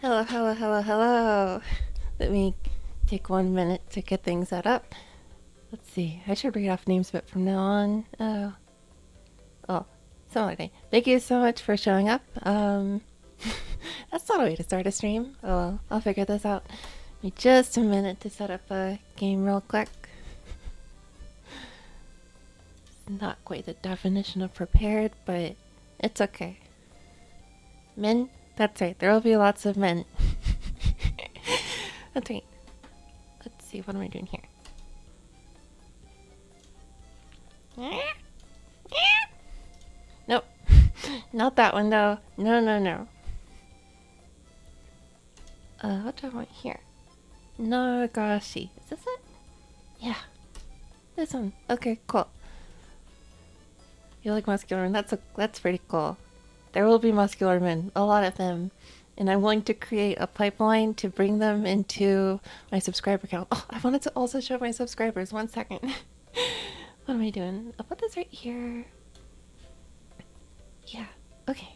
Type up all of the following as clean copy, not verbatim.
Hello, hello, hello, hello. Let me take 1 minute to get things set up. Let's see. I should read off names a bit from now on. Oh, something like that. Thank you so much for showing up. That's not a way to start a stream. Oh well, I'll figure this out. Give me just a minute to set up a game real quick. It's not quite the definition of prepared, but it's okay. Men? That's right, there will be lots of men. That's right. Let's see, what am I doing here? Nope. Not that one though. No, no, no. What do I want here? Nagashi. Is this it? Yeah. This one. Okay, cool. You like muscular men? That's pretty cool. There will be muscular men, a lot of them, and I'm willing to create a pipeline to bring them into my subscriber count. Oh, I wanted to also show my subscribers. 1 second. What am I doing? I'll put this right here. Yeah, okay.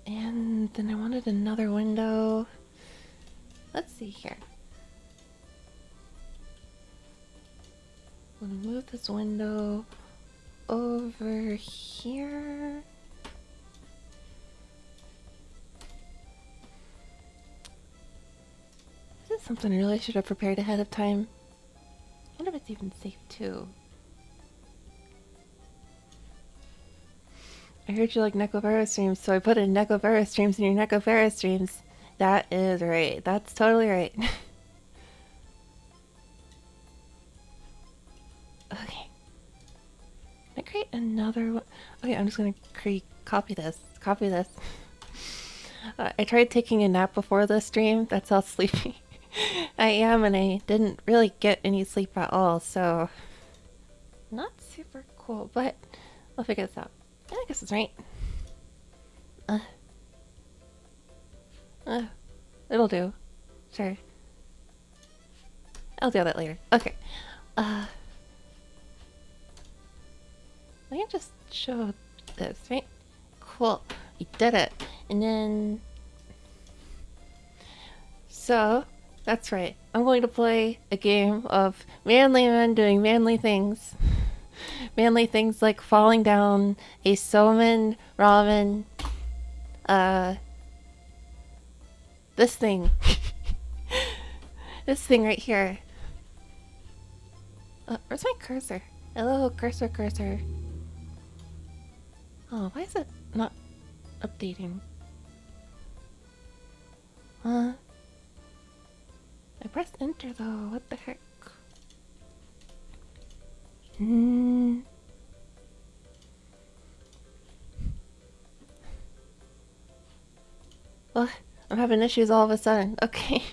And then I wanted another window. Let's see here. I'm gonna move this window over here. This is something I really should have prepared ahead of time. I wonder if it's even safe too. I heard you like Necovera streams, so I put in Necovera streams in your Necovera streams. That is right. That's totally right. Okay. Can I create another one? Okay, I'm just gonna copy this. Copy this. I tried taking a nap before the stream. That's how sleepy I am, and I didn't really get any sleep at all, so not super cool, but I'll figure this out. Yeah, I guess it's right. It'll do. Sure. I'll do that later. Okay. I can just show this, right? Cool. We did it. And then... So, that's right. I'm going to play a game of manly men doing manly things. Manly things like falling down a somen ramen. This thing. This thing right here. Where's my cursor? Hello, cursor. Oh, why is it not updating? I pressed enter though, what the heck? Well, I'm having issues all of a sudden. Okay.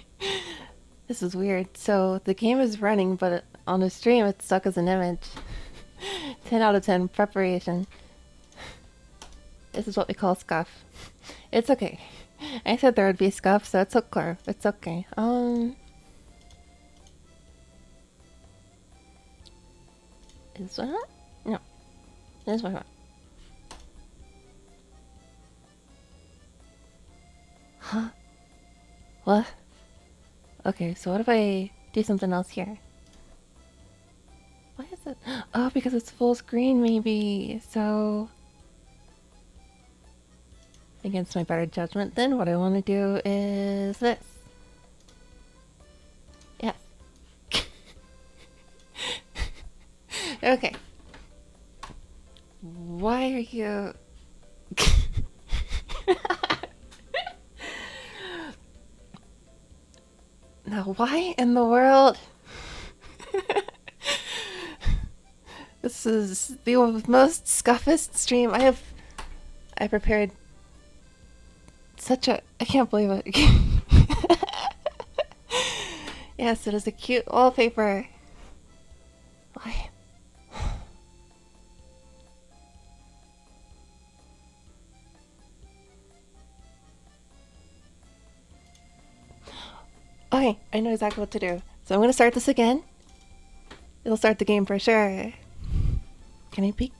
This is weird. So the game is running, but on the stream it's stuck as an image. 10 out of 10 preparation. This is what we call scuff. It's okay. I said there would be scuff, so it's okay. It's okay. Is this what I want? No. This is what I want. Huh? What? Okay, so what if I do something else here? Why is it? Oh, because it's full screen maybe, so... Against my better judgment, then what I want to do is this. Yes. Okay. Why are you... Now, why in the world? This is the most scuffest stream I prepared such a... I can't believe it. Yes, it is a cute wallpaper. Why? Okay, I know exactly what to do. So I'm gonna start this again. It'll start the game for sure. Can I peek?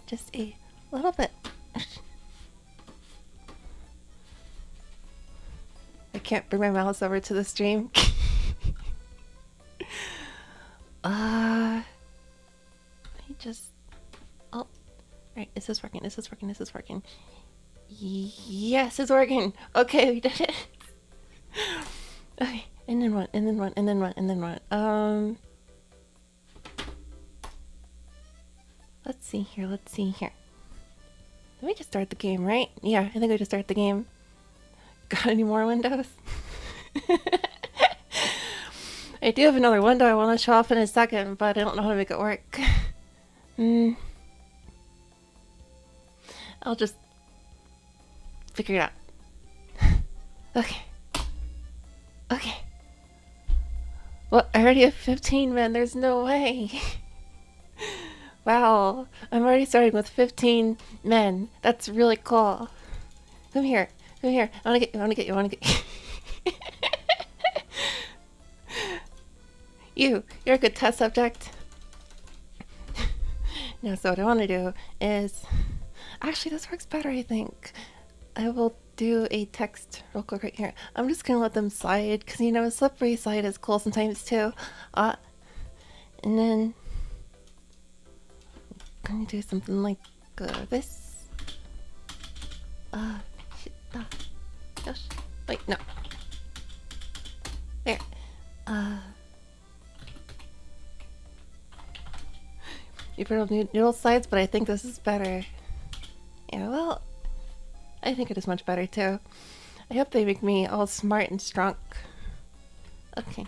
Just a little bit. can't bring my mouse over to the stream. Let me just... Oh, alright, is this working? Is this working? Is this working? Yes, it's working! Okay, we did it! Okay, and then one, and then one, and then one, and then one. Let's see here, let's see here. Did we just start the game, right? Yeah, I think we just start the game. Got any more windows? I do have another window I want to show off in a second, but I don't know how to make it work. I'll just figure it out. Okay. Okay. Well, I already have 15 men. There's no way. Wow. I'm already starting with 15 men. That's really cool. Come here. Come here. I want to get you. I want to get you. I want to get you. You're a good test subject. Now, so what I want to do is... Actually, this works better, I think. I will do a text real quick right here. I'm just going to let them slide, because, you know, a slippery slide is cool sometimes, too. And then... I'm going to do something like this. Shit, gosh. Wait, no. There. You put up noodle slides, but I think this is better. Yeah, well, I think it is much better too. I hope they make me all smart and strong. Okay.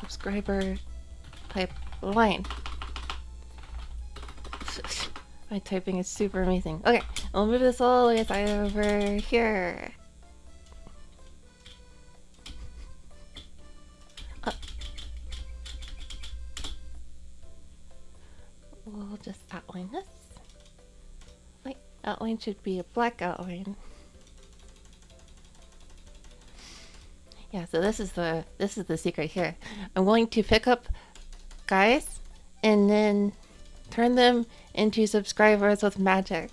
Subscriber pipeline. My typing is super amazing. Okay, I'll move this all the way over here. We'll just outline this. Like, outline should be a black outline. Yeah, so this is the secret here. I'm going to pick up guys and then turn them into subscribers with magic.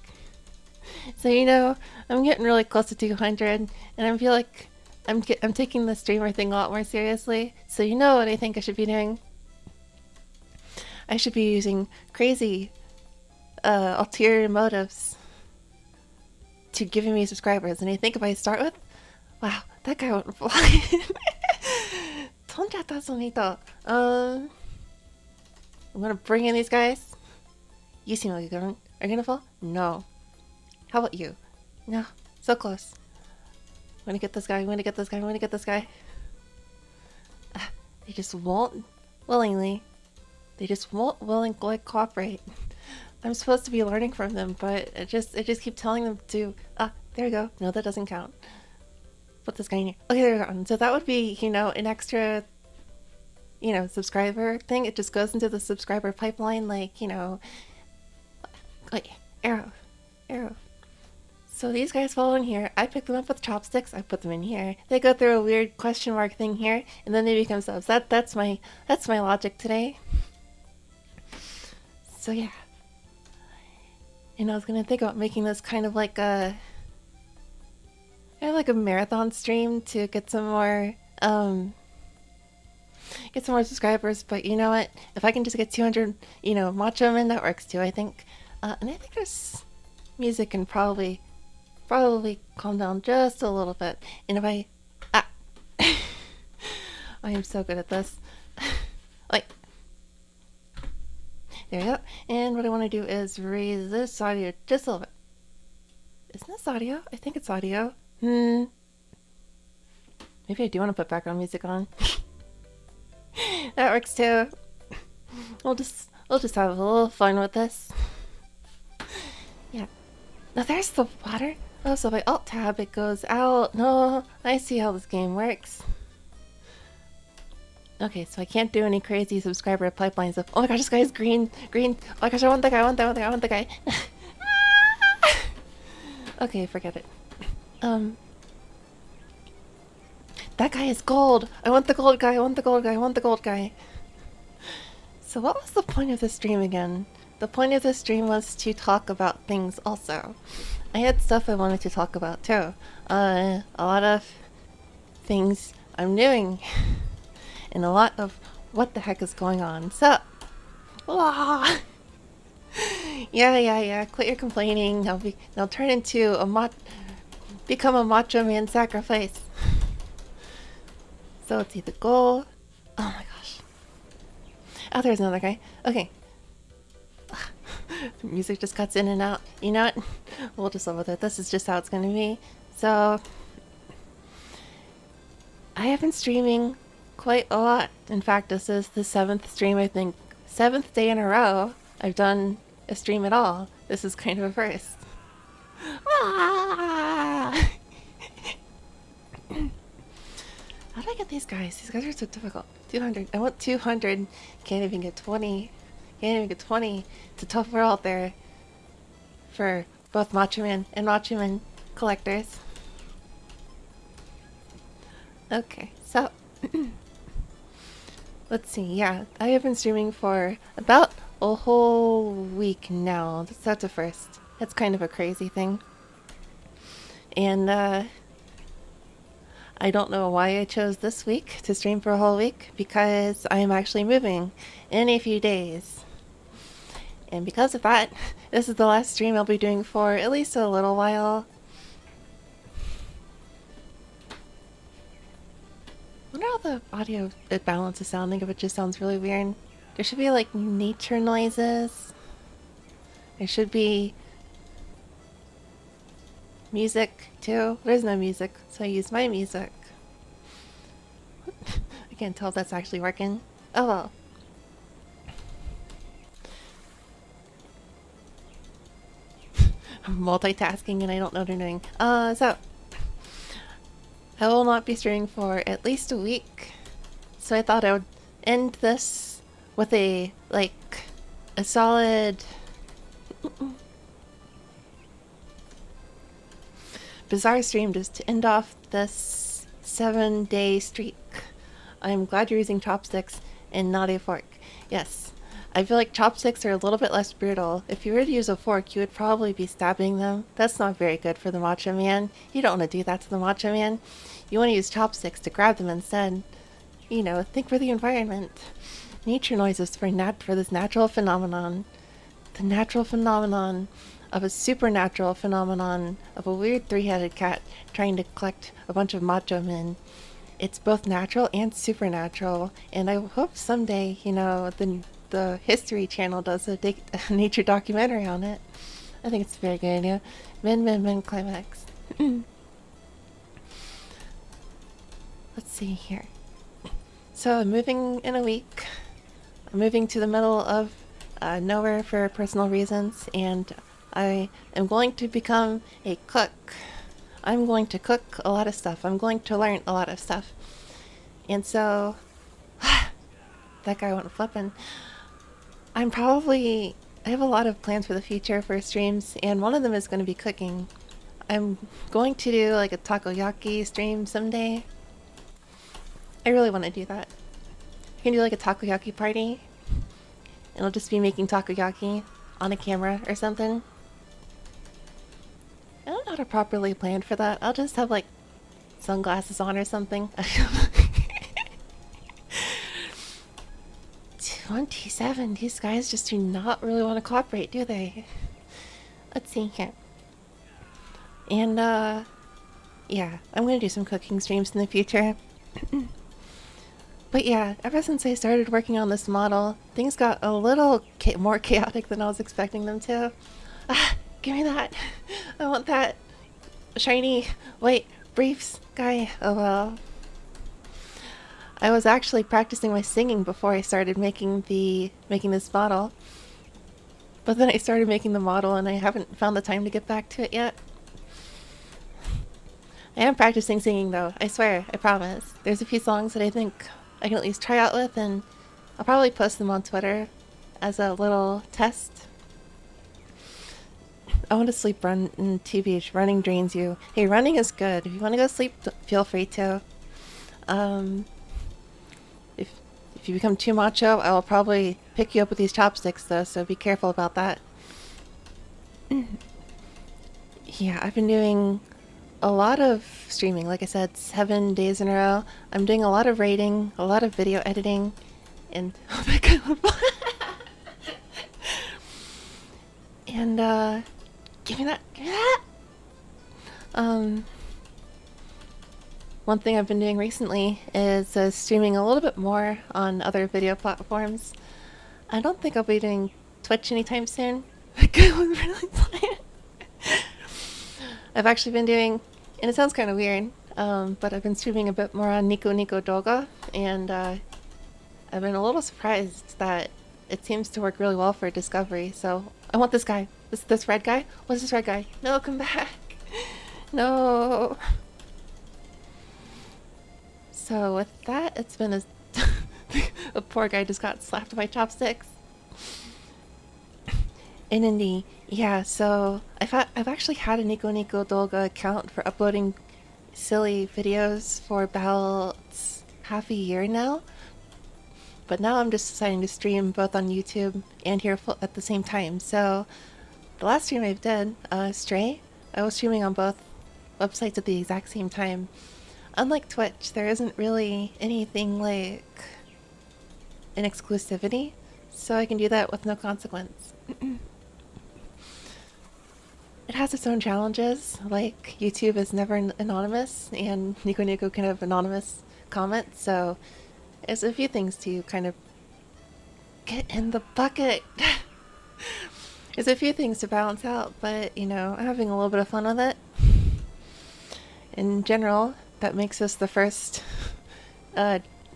So, you know, I'm getting really close to 200 and I feel like I'm taking the streamer thing a lot more seriously. So you know what I think I should be doing? I should be using crazy ulterior motives to giving me subscribers. And I think if I start with, wow, that guy went flying. 飛んじゃったその人. I'm gonna bring in these guys. You seem like are you gonna fall? No. How about you? No. So close. I'm gonna get this guy. I'm gonna get this guy. I'm gonna get this guy. They just won't willingly. They just won't willingly cooperate. I'm supposed to be learning from them, but I just keep telling them to. There we go. No, that doesn't count. Put this guy in here. Okay, there we go. So that would be, you know, an extra, you know, subscriber thing. It just goes into the subscriber pipeline, like, you know, like arrow. So these guys fall in here. I pick them up with chopsticks. I put them in here. They go through a weird question mark thing here, and then they become subs. That's my logic today. So yeah. And I was gonna think about making this kind of like a marathon stream to get some more subscribers. But you know what? If I can just get 200, you know, macho men, that works too. I think, and I think there's music can probably calm down just a little bit. And if I I am so good at this. Like. There we go. And what I want to do is raise this audio just a little bit. Isn't this audio? I think it's audio. Maybe I do want to put background music on. That works too. We'll just have a little fun with this. Yeah. Now there's the water. Oh, so if I alt tab it goes out. No, I see how this game works. Okay, so I can't do any crazy subscriber pipelines of, oh my gosh, this guy is green. Oh my gosh, I want the guy. Okay, forget it. That guy is gold. I want the gold guy. So what was the point of this stream again? the point of this stream was to talk about things also. I had stuff I wanted to talk about too. A lot of things I'm doing and a lot of what the heck is going on. So, yeah. Quit your complaining. I'll turn into become a macho man sacrifice. So let's see the goal. Oh my gosh. Oh, there's another guy. Okay. The music just cuts in and out. You know what? We'll just live with it. This is just how it's gonna be. So, I have been streaming quite a lot. In fact, this is the 7th stream, I think. 7th day in a row I've done a stream at all. This is kind of a first. Ah! How do I get these guys? These guys are so difficult. 200. I want 200. Can't even get 20. Can't even get 20. It's a tough world there for both Macho Man and Macho Man collectors. Okay, so let's see. Yeah, I have been streaming for about a whole week now. That's a first. That's kind of a crazy thing. And I don't know why I chose this week to stream for a whole week, because I am actually moving in a few days. And because of that, this is the last stream I'll be doing for at least a little while. I wonder how the audio balance is sounding, if it just sounds really weird. There should be like nature noises. There should be music too. There's no music, so I use my music. I can't tell if that's actually working. Oh well. I'm multitasking and I don't know what I'm doing. So I will not be streaming for at least a week. So I thought I would end this with a solid bizarre stream just to end off this 7-day streak. I'm glad you're using chopsticks and not a fork. Yes, I feel like chopsticks are a little bit less brutal. If you were to use a fork, you would probably be stabbing them. That's not very good for the Macho Man. You don't want to do that to the Macho Man. You want to use chopsticks to grab them instead. You know, think for the environment. Nature noises for this natural phenomenon. The natural phenomenon of a supernatural phenomenon of a weird 3-headed cat trying to collect a bunch of macho men. It's both natural and supernatural, and I hope someday, you know, the History Channel does a nature documentary on it. I think it's a very good idea. Men, climax. Let's see here. So I'm moving in a week. I'm moving to the middle of nowhere for personal reasons, and I am going to become a cook. I'm going to cook a lot of stuff. I'm going to learn a lot of stuff. And so, that guy went flipping. I have a lot of plans for the future for streams, and one of them is going to be cooking. I'm going to do like a takoyaki stream someday. I really want to do that. I can do like a takoyaki party. It'll just be making takoyaki on a camera or something. I don't know how to properly plan for that. I'll just have like sunglasses on or something. 27. These guys just do not really want to cooperate, do they? Let's see here. And yeah, I'm gonna do some cooking streams in the future. But yeah, ever since I started working on this model, things got a little more chaotic than I was expecting them to. Give me that. I want that shiny white briefs guy. Oh well. I was actually practicing my singing before I started making this model. But then I started making the model and I haven't found the time to get back to it yet. I am practicing singing though, I swear, I promise. There's a few songs that I think I can at least try out with, and I'll probably post them on Twitter as a little test. I want to sleep, run, and TBH, running drains you. Hey, running is good. If you want to go sleep, feel free to. If If you become too macho, I will probably pick you up with these chopsticks though, so be careful about that. Yeah, I've been doing a lot of streaming, like I said, 7 days in a row. I'm doing a lot of rating, a lot of video editing, and oh my god. And give me that. One thing I've been doing recently is streaming a little bit more on other video platforms. I don't think I'll be doing Twitch anytime soon. I've actually been doing, and it sounds kind of weird, but I've been streaming a bit more on Nico Nico Doga, and I've been a little surprised that it seems to work really well for discovery. So I want this guy, this red guy. What's this red guy? No, come back. No. So with that, it's been a poor guy just got slapped by chopsticks. In Indie, yeah. So I've actually had a Nico Nico Dolga account for uploading silly videos for about half a year now. But now I'm just deciding to stream both on YouTube and here at the same time. So the last stream I did, Stray, I was streaming on both websites at the exact same time. Unlike Twitch, there isn't really anything like an exclusivity, so I can do that with no consequence. It has its own challenges, like YouTube is never anonymous, and Nico Nico can have anonymous comments, so there's a few things to kind of get in the bucket. There's a few things to balance out, but, you know, I'm having a little bit of fun with it. In general, that makes this the first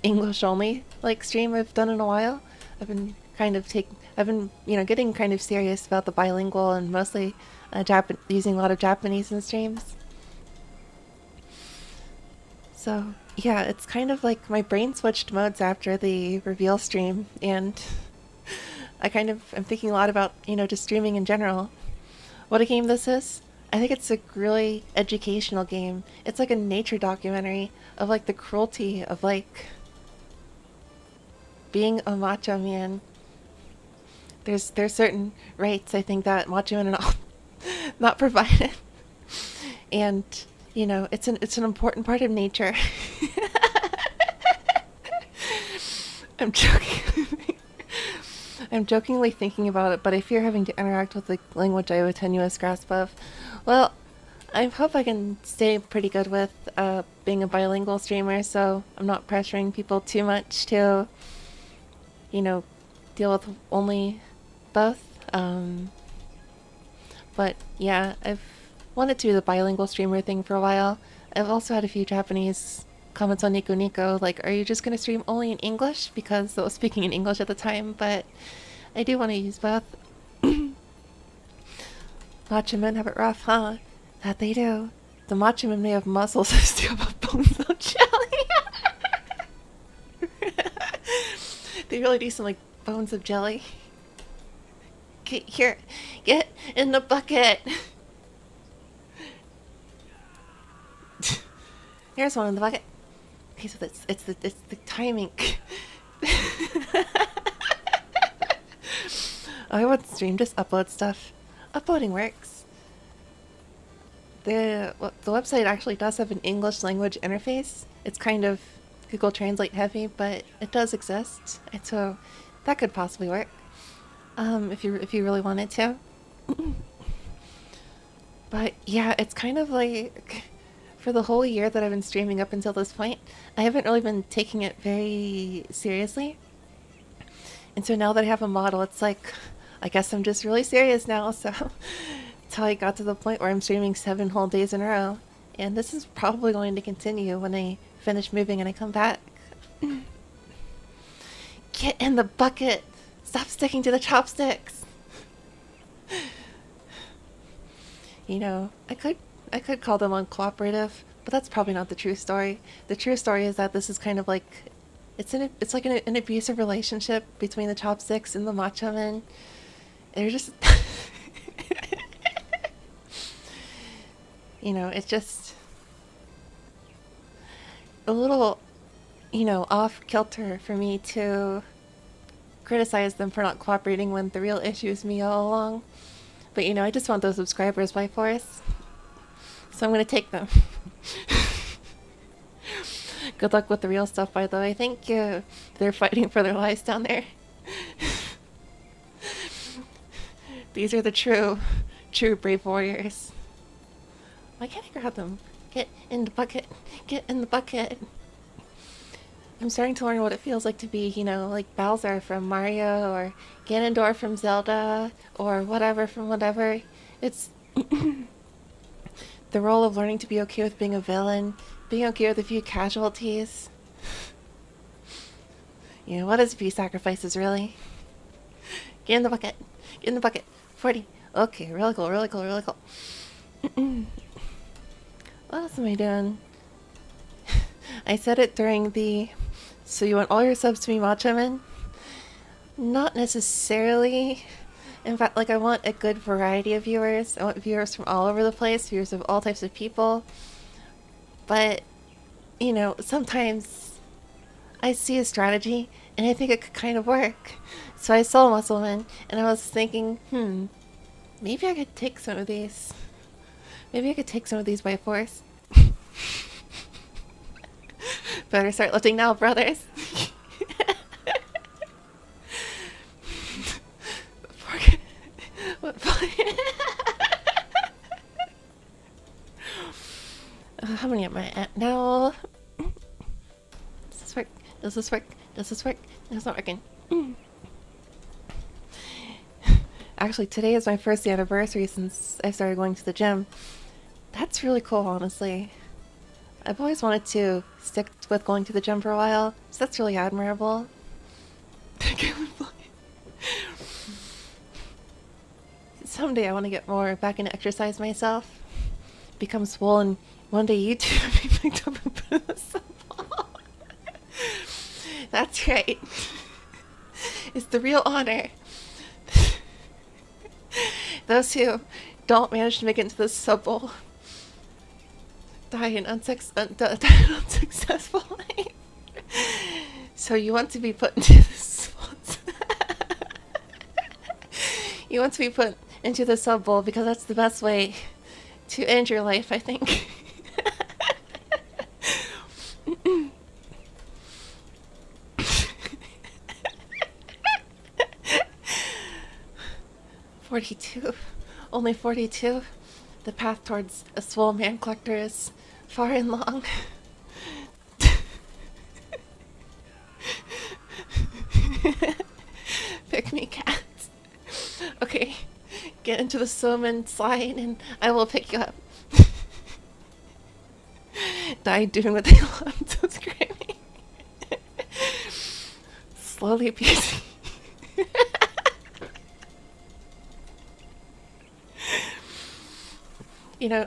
English only like stream I've done in a while. I've been getting kind of serious about the bilingual and mostly using a lot of Japanese in streams. So yeah, it's kind of like my brain switched modes after the reveal stream, and I'm thinking a lot about, you know, just streaming in general. What a game this is. I think it's a really educational game. It's like a nature documentary of like the cruelty of like being a macho man. There's certain rights I think that macho men are not provided, and you know it's an important part of nature. I'm joking. I'm jokingly thinking about it, but I fear having to interact with the language I have a tenuous grasp of. Well, I hope I can stay pretty good with being a bilingual streamer, so I'm not pressuring people too much to, you know, deal with only both. But yeah, I've wanted to do the bilingual streamer thing for a while. I've also had a few Japanese comments on Nico Nico, like, are you just going to stream only in English? Because I was speaking in English at the time, but I do want to use both. Macho men have it rough, huh? That they do. The macho men may have muscles, I still have bones of jelly. They really do some like bones of jelly. Get here, get in the bucket. Here's one in the bucket. Okay, so it's the timing. I wouldn't stream, just upload stuff. Uploading works. The website actually does have an English language interface. It's kind of Google Translate heavy, but it does exist, and so that could possibly work. If you really wanted to. But yeah, it's kind of like, for the whole year that I've been streaming up until this point, I haven't really been taking it very seriously. And so now that I have a model, it's like, I guess I'm just really serious now, so until I got to the point where I'm streaming 7 whole days in a row. And this is probably going to continue when I finish moving and I come back. Get in the bucket! Stop sticking to the chopsticks! You know, I could call them uncooperative, but that's probably not the true story. The true story is that this is kind of like, it's like an abusive relationship between the chopsticks and the macho men. They're just, you know, it's just a little you know, off kilter for me to criticize them for not cooperating when the real issue is me all along. But you know, I just want those subscribers by force. So I'm gonna take them. Good luck with the real stuff, by the way. Thank you. They're fighting for their lives down there. These are the true brave warriors. Why can't I grab them? Get in the bucket. Get in the bucket. I'm starting to learn what it feels like to be, you know, like Bowser from Mario, or Ganondorf from Zelda, or whatever from whatever. It's the role of learning to be okay with being a villain, being okay with a few casualties. You know, what is peace sacrifices, really? Get in the bucket. Get in the bucket. 40. Okay, really cool, really cool, really cool. What else am I doing? I said it during the... So you want all your subs to be macho men? Not necessarily. In fact, like, I want a good variety of viewers. I want viewers from all over the place, viewers of all types of people. But, you know, sometimes I see a strategy and I think it could kind of work. So I saw Muscleman and I was thinking, maybe I could take some of these. Maybe I could take some of these by force. Better start lifting now, brothers. How many am I at now? Does this work? Does this work? Does this work? It's not working. Actually, today is my first anniversary since I started going to the gym. That's really cool, honestly. I've always wanted to stick with going to the gym for a while, so that's really admirable. Someday I want to get more back into exercise myself, become swole, and one day YouTube be picked up and put in the symbol. That's right. It's the real honor. Those who don't manage to make it into the sub bowl die an unsuccessful life. So you want to be put into this. You want to be put into the sub bowl because that's the best way to end your life, I think. 42. Only 42. The path towards a swole man collector is far and long. Pick me, cats. Okay, get into the swim slide and I will pick you up. Die doing what they love, so screaming. Slowly appeasing. You know,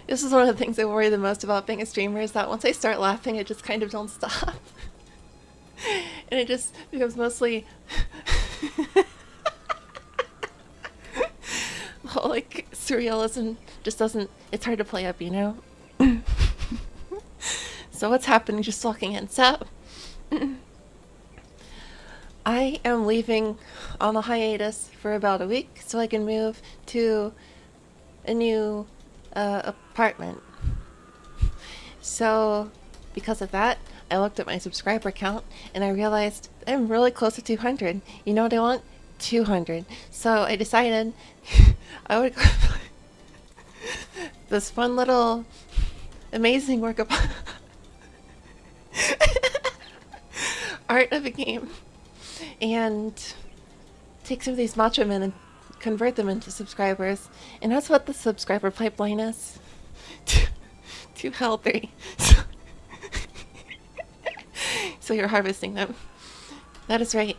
this is one of the things I worry the most about being a streamer, is that once I start laughing, I just kind of don't stop. And it just becomes mostly... well, like, surrealism just doesn't... It's hard to play up, you know? So what's happening just walking in? So... I am leaving on a hiatus for about a week so I can move to a new apartment. So because of that, I looked at my subscriber count and I realized I'm really close to 200. You know what I want? 200. So I decided I would go this fun little amazing work of art of a game and take some of these macho men and convert them into subscribers. And that's what the subscriber pipeline is. To hell 3. So you're harvesting them. That is right.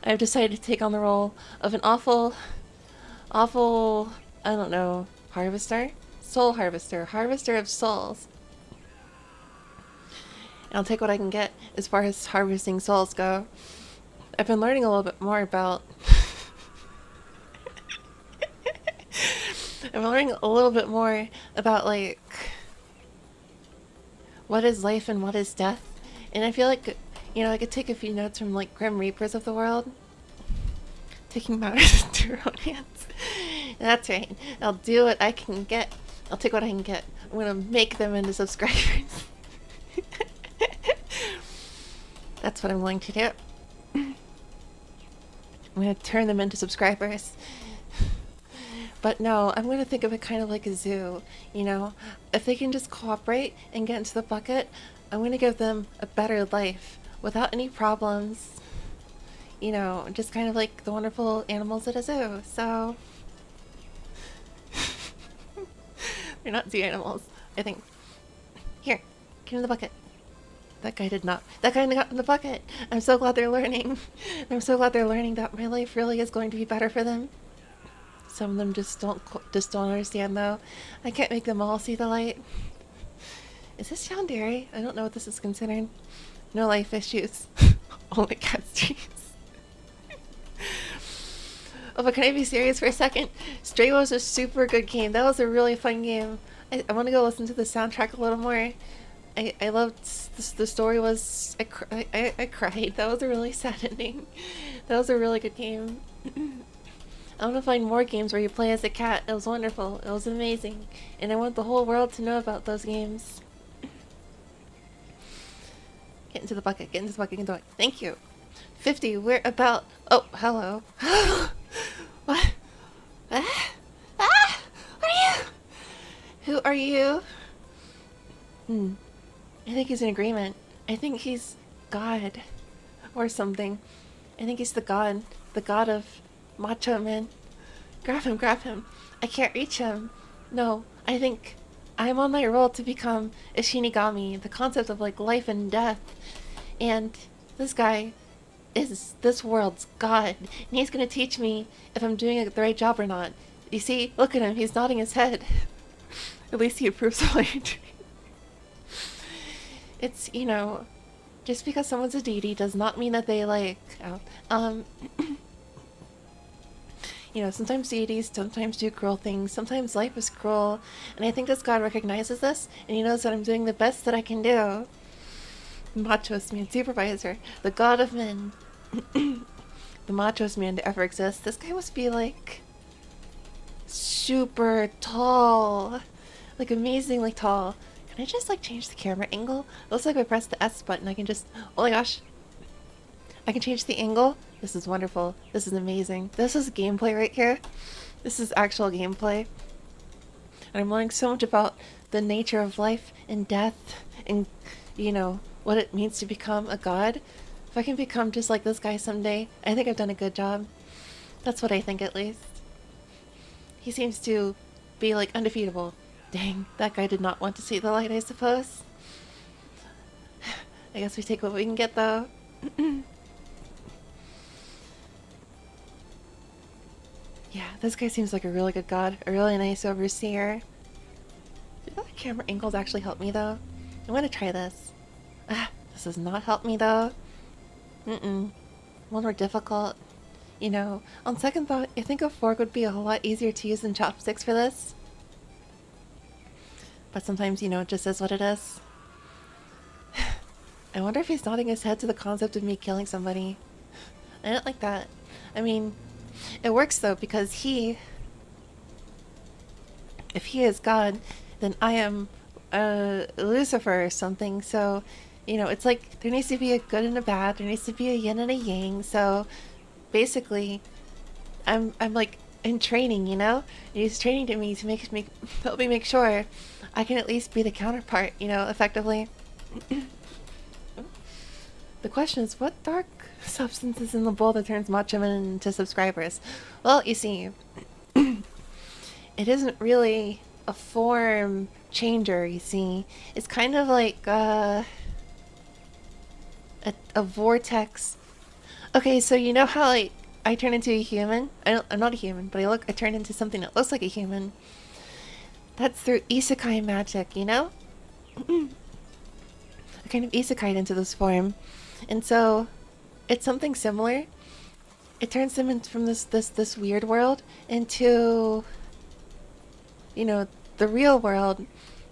I've decided to take on the role of an awful, I don't know, harvester? Soul harvester. Harvester of souls. And I'll take what I can get as far as harvesting souls go. I've been learning a little bit more about... I'm learning a little bit more about, like, what is life and what is death, And I feel like, I could take a few notes from like Grim Reapers of the world. Taking matters into your own hands. That's right. I'll do what I can get. I'll take what I can get. I'm gonna make them into subscribers. That's what I'm going to do. I'm gonna turn them into subscribers. But no, I'm gonna think of it kind of like a zoo, If they can just cooperate and get into the bucket, I'm gonna give them a better life without any problems. Just kind of like the wonderful animals at a zoo, so... They're not zoo animals, I think. Here, get in the bucket. That guy did not. That guy got in the bucket! I'm so glad they're learning. I'm so glad they're learning that my life really is going to be better for them. Some of them just don't understand, though. I can't make them all see the light. Is this yandere? I don't know what this is considered. No life issues. Only cat streams. Oh, but can I be serious for a second? Stray was a super good game. That was a really fun game. I want to go listen to the soundtrack a little more. I loved the story was... I cried. That was a really sad ending. That was a really good game. I want to find more games where you play as a cat. It was wonderful. It was amazing. And I want the whole world to know about those games. Get into the bucket. Get into the bucket. Get into the bucket. Thank you. 50. We're about... Oh, hello. What? What are you? Who are you? I think he's in agreement. I think he's God. Or something. I think he's the god. The god of macho men. Grab him, grab him. I can't reach him. No, I think I'm on my roll to become a Shinigami. The concept of like life and death. And this guy is this world's god. And he's gonna teach me if I'm doing the right job or not. You see, look at him. He's nodding his head. At least he approves of what you're doing. It's, just because someone's a deity does not mean that they sometimes deities sometimes do cruel things. Sometimes life is cruel. And I think this god recognizes this, and he knows that I'm doing the best that I can do. Machoest man supervisor. The god of men. The machoest man to ever exist. This guy must be, super tall. Amazingly tall. Can I just, change the camera angle? It looks like if I press the S button, I can just... Oh my gosh. I can change the angle. This is wonderful. This is amazing. This is gameplay right here. This is actual gameplay. And I'm learning so much about the nature of life and death and, what it means to become a god. If I can become just like this guy someday, I think I've done a good job. That's what I think, at least. He seems to be, undefeatable. Dang, that guy did not want to see the light, I suppose. I guess we take what we can get, though. Yeah, this guy seems like a really good god. A really nice overseer. Did that camera angles actually help me, though? I'm gonna try this. This does not help me, though. One more difficult. On second thought, I think a fork would be a whole lot easier to use than chopsticks for this. But sometimes, it just is what it is. I wonder if he's nodding his head to the concept of me killing somebody. I don't like that. I mean, it works though, because if he is God, then I am Lucifer or something, so, it's like, there needs to be a good and a bad, there needs to be a yin and a yang, so, basically, I'm in training, and he's training to me to help me make sure I can at least be the counterpart, effectively. The question is, what dark substance is in the bowl that turns macho men into subscribers? Well, you see, it isn't really a form changer, you see. It's kind of like a vortex. Okay, so you know how I turn into a human? I'm not a human, but I turn into something that looks like a human. That's through isekai magic, I kind of isekai'd into this form. And so, it's something similar. It turns them from this weird world into, the real world.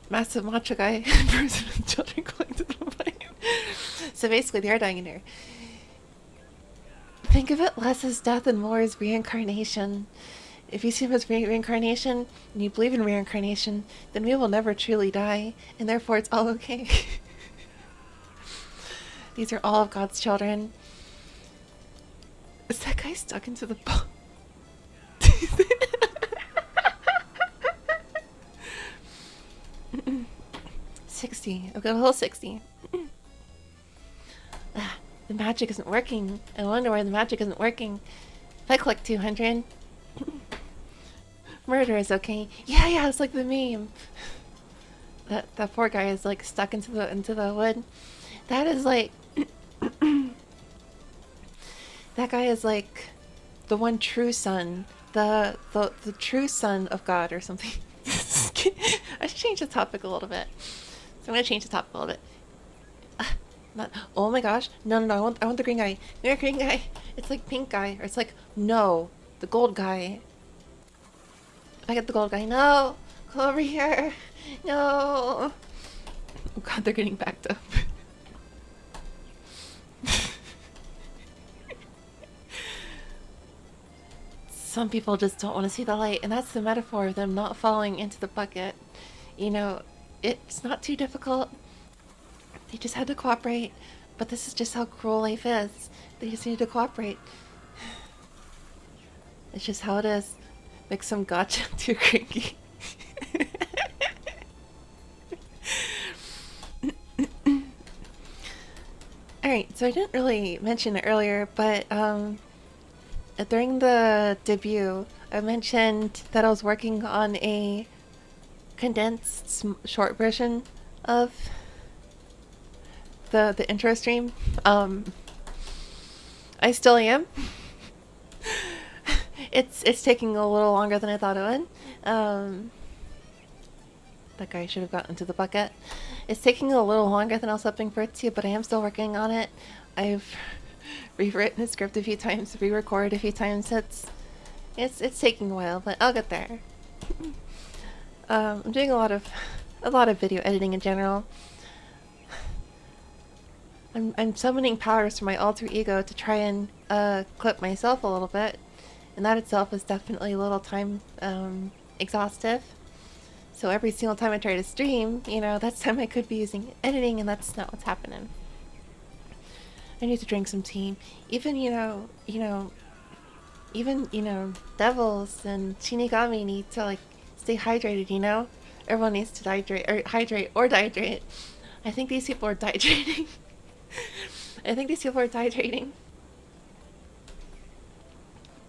Massive macho guy, person and children going to the fight. So basically, they are dying in here. Think of it less as death and more as reincarnation. If you see them as reincarnation, and you believe in reincarnation, then we will never truly die, and therefore it's all okay. These are all of God's children. Is that guy stuck into the boat? 60. I've got a whole 60. The magic isn't working. I wonder why the magic isn't working. If I click 200... Murder is okay. Yeah, it's like the meme. That poor guy is like stuck into the wood. That is like that guy is like the one true son, the true son of God or something. I should change the topic a little bit. So I'm gonna change the topic a little bit. Oh my gosh, no, I want the green guy. No, green guy. It's like pink guy, or it's like no, the gold guy. I get the gold guy. No, come over here. No. Oh god, they're getting backed up. Some people just don't want to see the light, and that's the metaphor of them not falling into the bucket. You know, it's not too difficult. They just had to cooperate, but this is just how cruel life is. They just need to cooperate. It's just how it is. Make some gotcha too cranky. Alright, so I didn't really mention it earlier, but during the debut, I mentioned that I was working on a condensed short version of the intro stream. I still am. It's taking a little longer than I thought it would. That guy should have gotten to the bucket. It's taking a little longer than I was hoping for it to, but I am still working on it. I've rewritten the script a few times, re-recorded a few times. It's taking a while, but I'll get there. I'm doing a lot of video editing in general. I'm summoning powers from my alter ego to try and clip myself a little bit, and that itself is definitely a little time exhaustive. So every single time I try to stream, you know, that's time I could be using editing, and that's not what's happening. I need to drink some tea. Even devils and Shinigami need to like stay hydrated. You know, everyone needs to hydrate or dehydrate. I think these people are dehydrating. I think these people are dehydrating.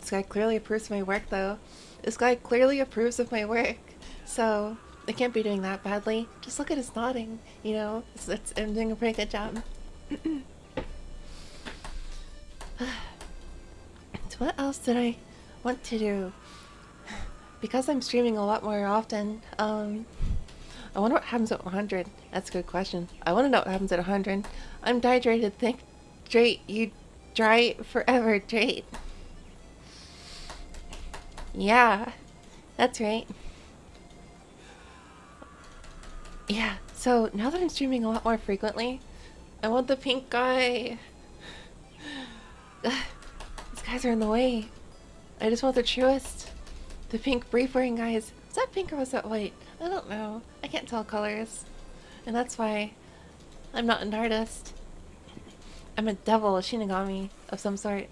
This guy clearly approves of my work, though. This guy clearly approves of my work, so I can't be doing that badly. Just look at his nodding, you know? I'm doing a pretty good job. So what else did I want to do? Because I'm streaming a lot more often, I wonder what happens at 100. That's a good question. I want to know what happens at 100. I'm dehydrated. Think straight. You dry forever, Drake. Yeah, that's right. Yeah, so now that I'm streaming a lot more frequently, I want the pink guy. These guys are in the way. I just want the truest. The pink brief wearing guys. Is that pink or was that white? I don't know. I can't tell colors. And that's why I'm not an artist. I'm a devil, a Shinigami of some sort.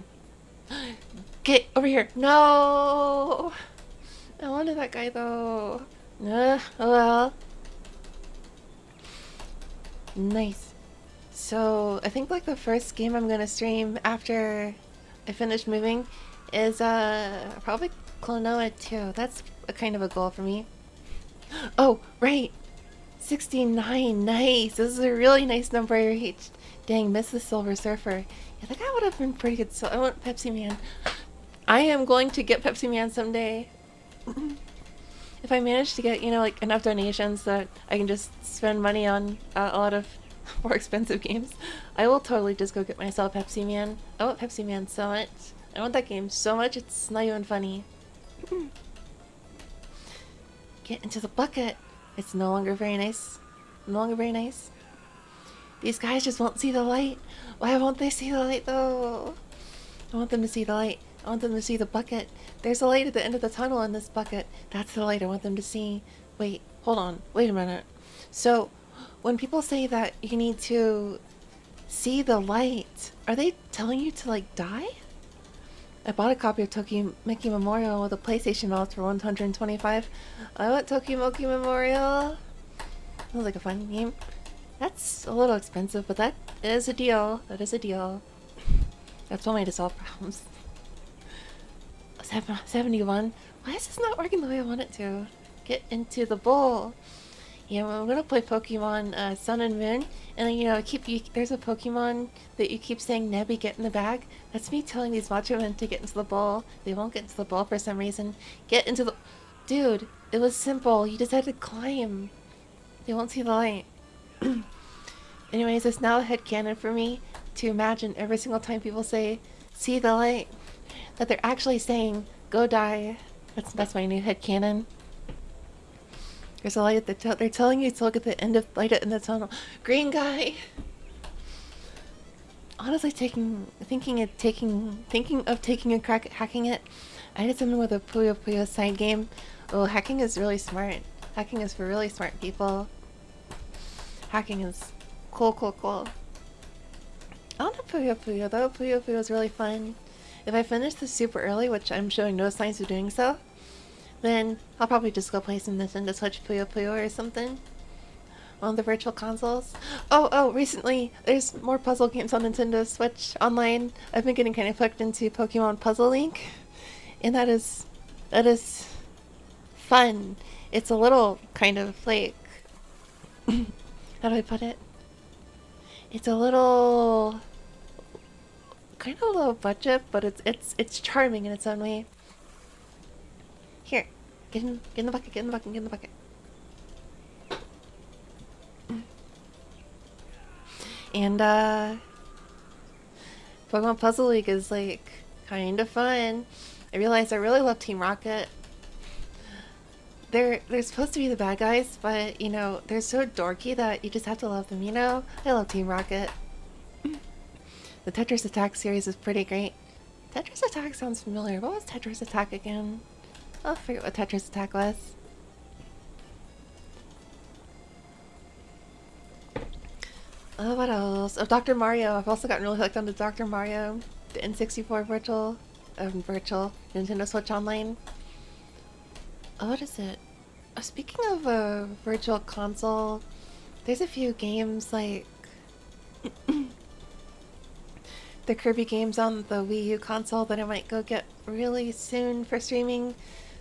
Get over here. No! I wanted that guy though. Oh well. Nice. So I think like the first game I'm gonna stream after I finish moving is probably Klonoa 2. That's a kind of a goal for me. Oh, right. 69. Nice. This is a really nice number I reached. Dang, miss the Silver Surfer. Yeah, that guy would have been pretty good. So I want Pepsi Man. I am going to get Pepsi Man someday. If I manage to get, you know, like enough donations that I can just spend money on a lot of more expensive games, I will totally just go get myself Pepsi Man. I want Pepsi Man so much. I want that game so much, it's not even funny. Get into the bucket. It's no longer very nice. No longer very nice. These guys just won't see the light. Why won't they see the light though? I want them to see the light. I want them to see the bucket. There's a light at the end of the tunnel in this bucket. That's the light I want them to see. Wait, hold on. Wait a minute. So, when people say that you need to see the light, are they telling you to, like, die? I bought a copy of Tokimeki Memorial with a PlayStation mouse for $125. I want Tokimeki Memorial. Sounds like a fun game. That's a little expensive, but that is a deal. That is a deal. That's one way to solve problems. 71. Why is this not working the way I want it to? Get into the bowl. Yeah, I'm gonna play Pokemon Sun and Moon, and then, you know, there's a Pokemon that you keep saying, Nebby, get in the bag. That's me telling these macho men to get into the bowl. They won't get into the bowl for some reason. Get into the... Dude, it was simple. You just had to climb. They won't see the light. Anyways, it's now a headcanon for me to imagine every single time people say, see the light, that they're actually saying, go die. That's my new headcanon. There's a light at they're telling you to look at the end of light in the tunnel. Green guy. Honestly, thinking of taking a crack at hacking it. I did something with a Puyo Puyo side game. Oh, hacking is really smart. Hacking is for really smart people. Hacking is cool. I don't know Puyo Puyo though. Puyo Puyo is really fun. If I finish this super early, which I'm showing no signs of doing so, then I'll probably just go play some Nintendo Switch Puyo Puyo or something on the virtual consoles. Oh, recently there's more puzzle games on Nintendo Switch online. I've been getting kind of hooked into Pokemon Puzzle Link, and that is fun. It's a little kind of like how do I put it? It's a little kind of low budget, but it's charming in its own way. Here, get in the bucket. And Pokemon Puzzle League is like kind of fun. I realized I really love Team Rocket. They're supposed to be the bad guys, but you know, they're so dorky that you just have to love them, you know? I love Team Rocket. The Tetris Attack series is pretty great. Tetris Attack sounds familiar. What was Tetris Attack again? I'll forget what Tetris Attack was. Oh, what else? Oh, Dr. Mario. I've also gotten really hooked on the Dr. Mario. The N64 virtual Nintendo Switch Online. Oh, what is it? Oh, speaking of a virtual console, there's a few games like the Kirby games on the Wii U console that I might go get really soon for streaming.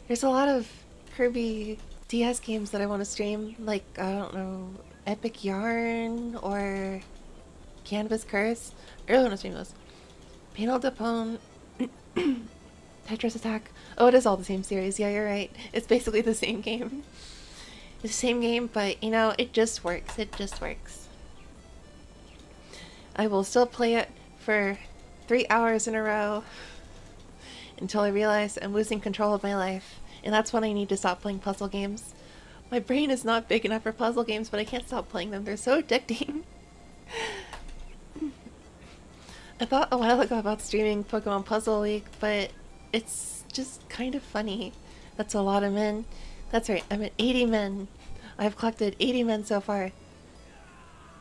There's a lot of Kirby DS games that I want to stream, like, I don't know, Epic Yarn or Canvas Curse. I really want to stream those. Panel Depone, Tetris Attack. Oh, it is all the same series. Yeah, you're right. It's basically the same game. It's the same game, but, you know, it just works. It just works. I will still play it for 3 hours in a row until I realize I'm losing control of my life, and that's when I need to stop playing puzzle games. My brain is not big enough for puzzle games, but I can't stop playing them. They're so addicting. I thought a while ago about streaming Pokemon Puzzle League, but it's just kind of funny. That's a lot of men. That's right, I'm at 80 men. I've collected 80 men so far.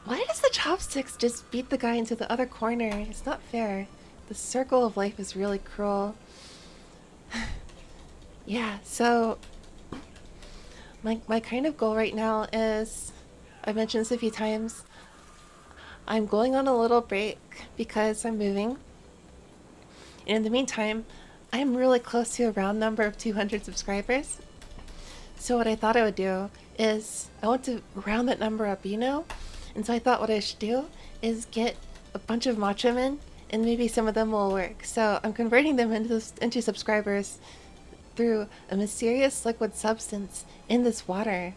Why does the chopsticks just beat the guy into the other corner? It's not fair. The circle of life is really cruel. Yeah, so my kind of goal right now is, I've mentioned this a few times, I'm going on a little break because I'm moving. And in the meantime, I'm really close to a round number of 200 subscribers. So what I thought I would do is, I want to round that number up, you know? And so I thought what I should do is get a bunch of macho men, and maybe some of them will work. So I'm converting them into subscribers through a mysterious liquid substance in this water.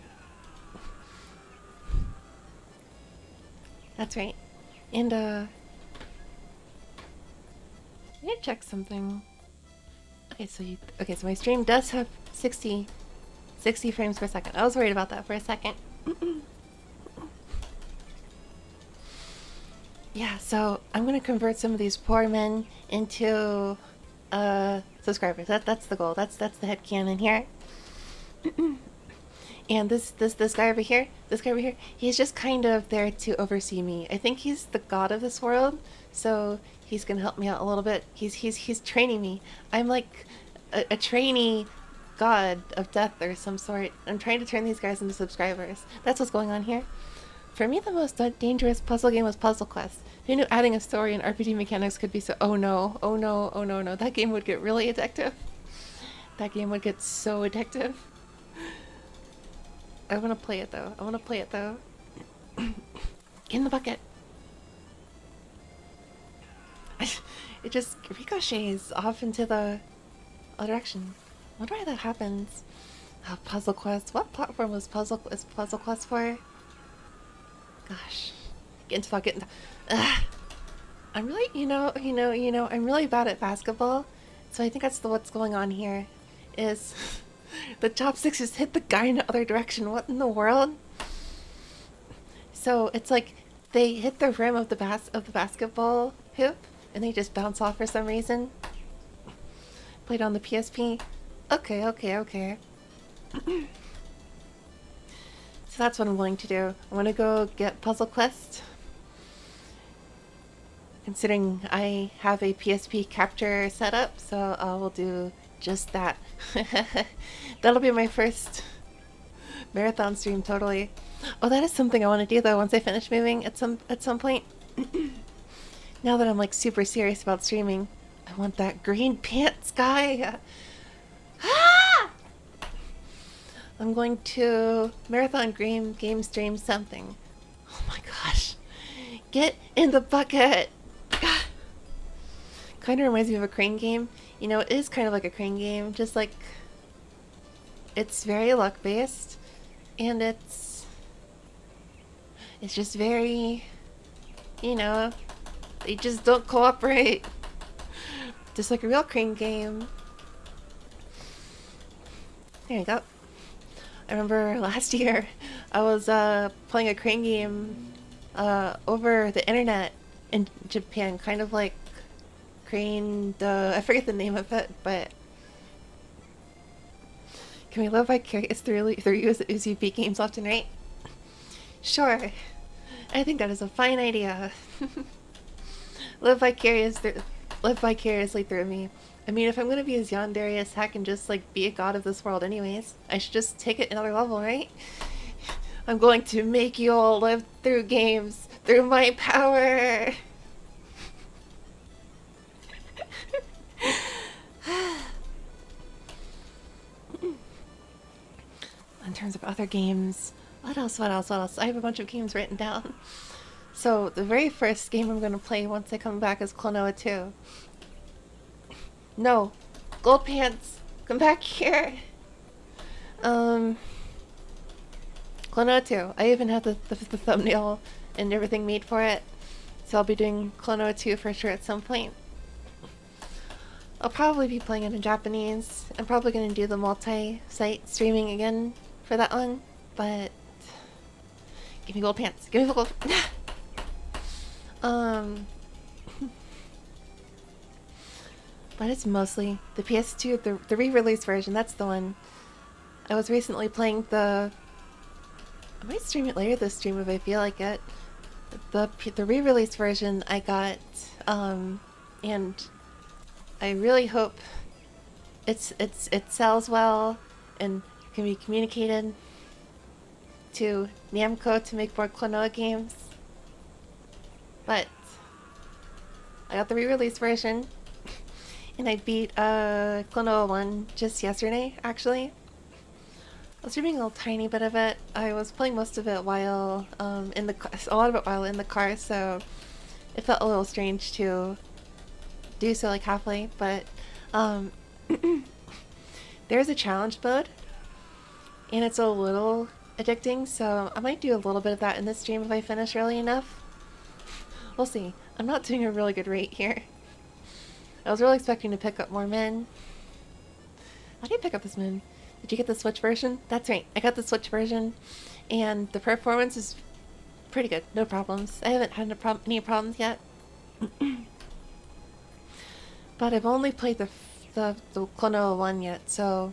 That's right. And I need to check something. Okay, so my stream does have 60 frames per second. I was worried about that for a second. Yeah, so I'm gonna convert some of these poor men into subscribers. That's the goal. That's the headcanon here. And this guy over here, he's just kind of there to oversee me. I think he's the god of this world, so he's gonna help me out a little bit. He's training me. I'm like a trainee god of death or some sort. I'm trying to turn these guys into subscribers. That's what's going on here. For me, the most dangerous puzzle game was Puzzle Quest. Who knew adding a story and RPG mechanics could be so... Oh no, oh no, oh no, no. That game would get really addictive. That game would get so addictive. I want to play it though. Get in the bucket. It just ricochets off into the other direction. I wonder why that happens. Oh, Puzzle Quest. What platform was Puzzle Quest for? Gosh. Get into the bucket. I'm really, I'm really bad at basketball. So I think that's what's going on here. Is the chopsticks just hit the guy in the other direction. What in the world? So it's like they hit the rim of the basketball hoop and they just bounce off for some reason. Played on the PSP. Okay. So that's what I'm going to do. I'm gonna go get Puzzle Quest. Considering I have a PSP capture set up, so I will do just that. That'll be my first marathon stream, totally. Oh, that is something I want to do though once I finish moving at some point. Now that I'm like super serious about streaming, I want that green pants guy. Ah! I'm going to marathon game stream something. Oh my gosh. Get in the bucket. Kind of reminds me of a crane game. You know, it is kind of like a crane game, just like it's very luck based and it's just very, they just don't cooperate. Just like a real crane game. There you go. I remember last year I was playing a crane game over the internet in Japan, kind of like Crane, I forget the name of it, but can we live vicarious through UZP games left and right? Sure. I think that is a fine idea. Live vicariously through me. I mean, if I'm gonna be as yandere as heck and just like be a god of this world anyways, I should just take it another level, right? I'm going to make you all live through games through my power. In terms of other games, what else? I have a bunch of games written down. So the very first game I'm going to play once I come back is Klonoa 2. No, Gold Pants, come back here. Klonoa 2. I even have the thumbnail and everything made for it. So I'll be doing Klonoa 2 for sure at some point. I'll probably be playing it in Japanese. I'm probably going to do the multi-site streaming again for that one, but give me Gold Pants. Give me the gold. But it's mostly the PS2, the re-release version. That's the one. I was recently playing I might stream it later this stream if I feel like it. The re-release version I got, and I really hope it sells well and can be communicated to Namco to make more Klonoa games. But I got the re-release version and I beat Klonoa 1 just yesterday, actually. I was streaming a little tiny bit of it. I was playing most of it while a lot of it while in the car, so it felt a little strange to do so like halfway, but there's a challenge mode and it's a little addicting, so I might do a little bit of that in this stream if I finish early enough. We'll see. I'm not doing a really good rate here. I was really expecting to pick up more men. How do you pick up this men? Did you get the Switch version? That's right, I got the Switch version and the performance is pretty good. No problems. I haven't had any problems yet. But I've only played the Klonoa one yet, so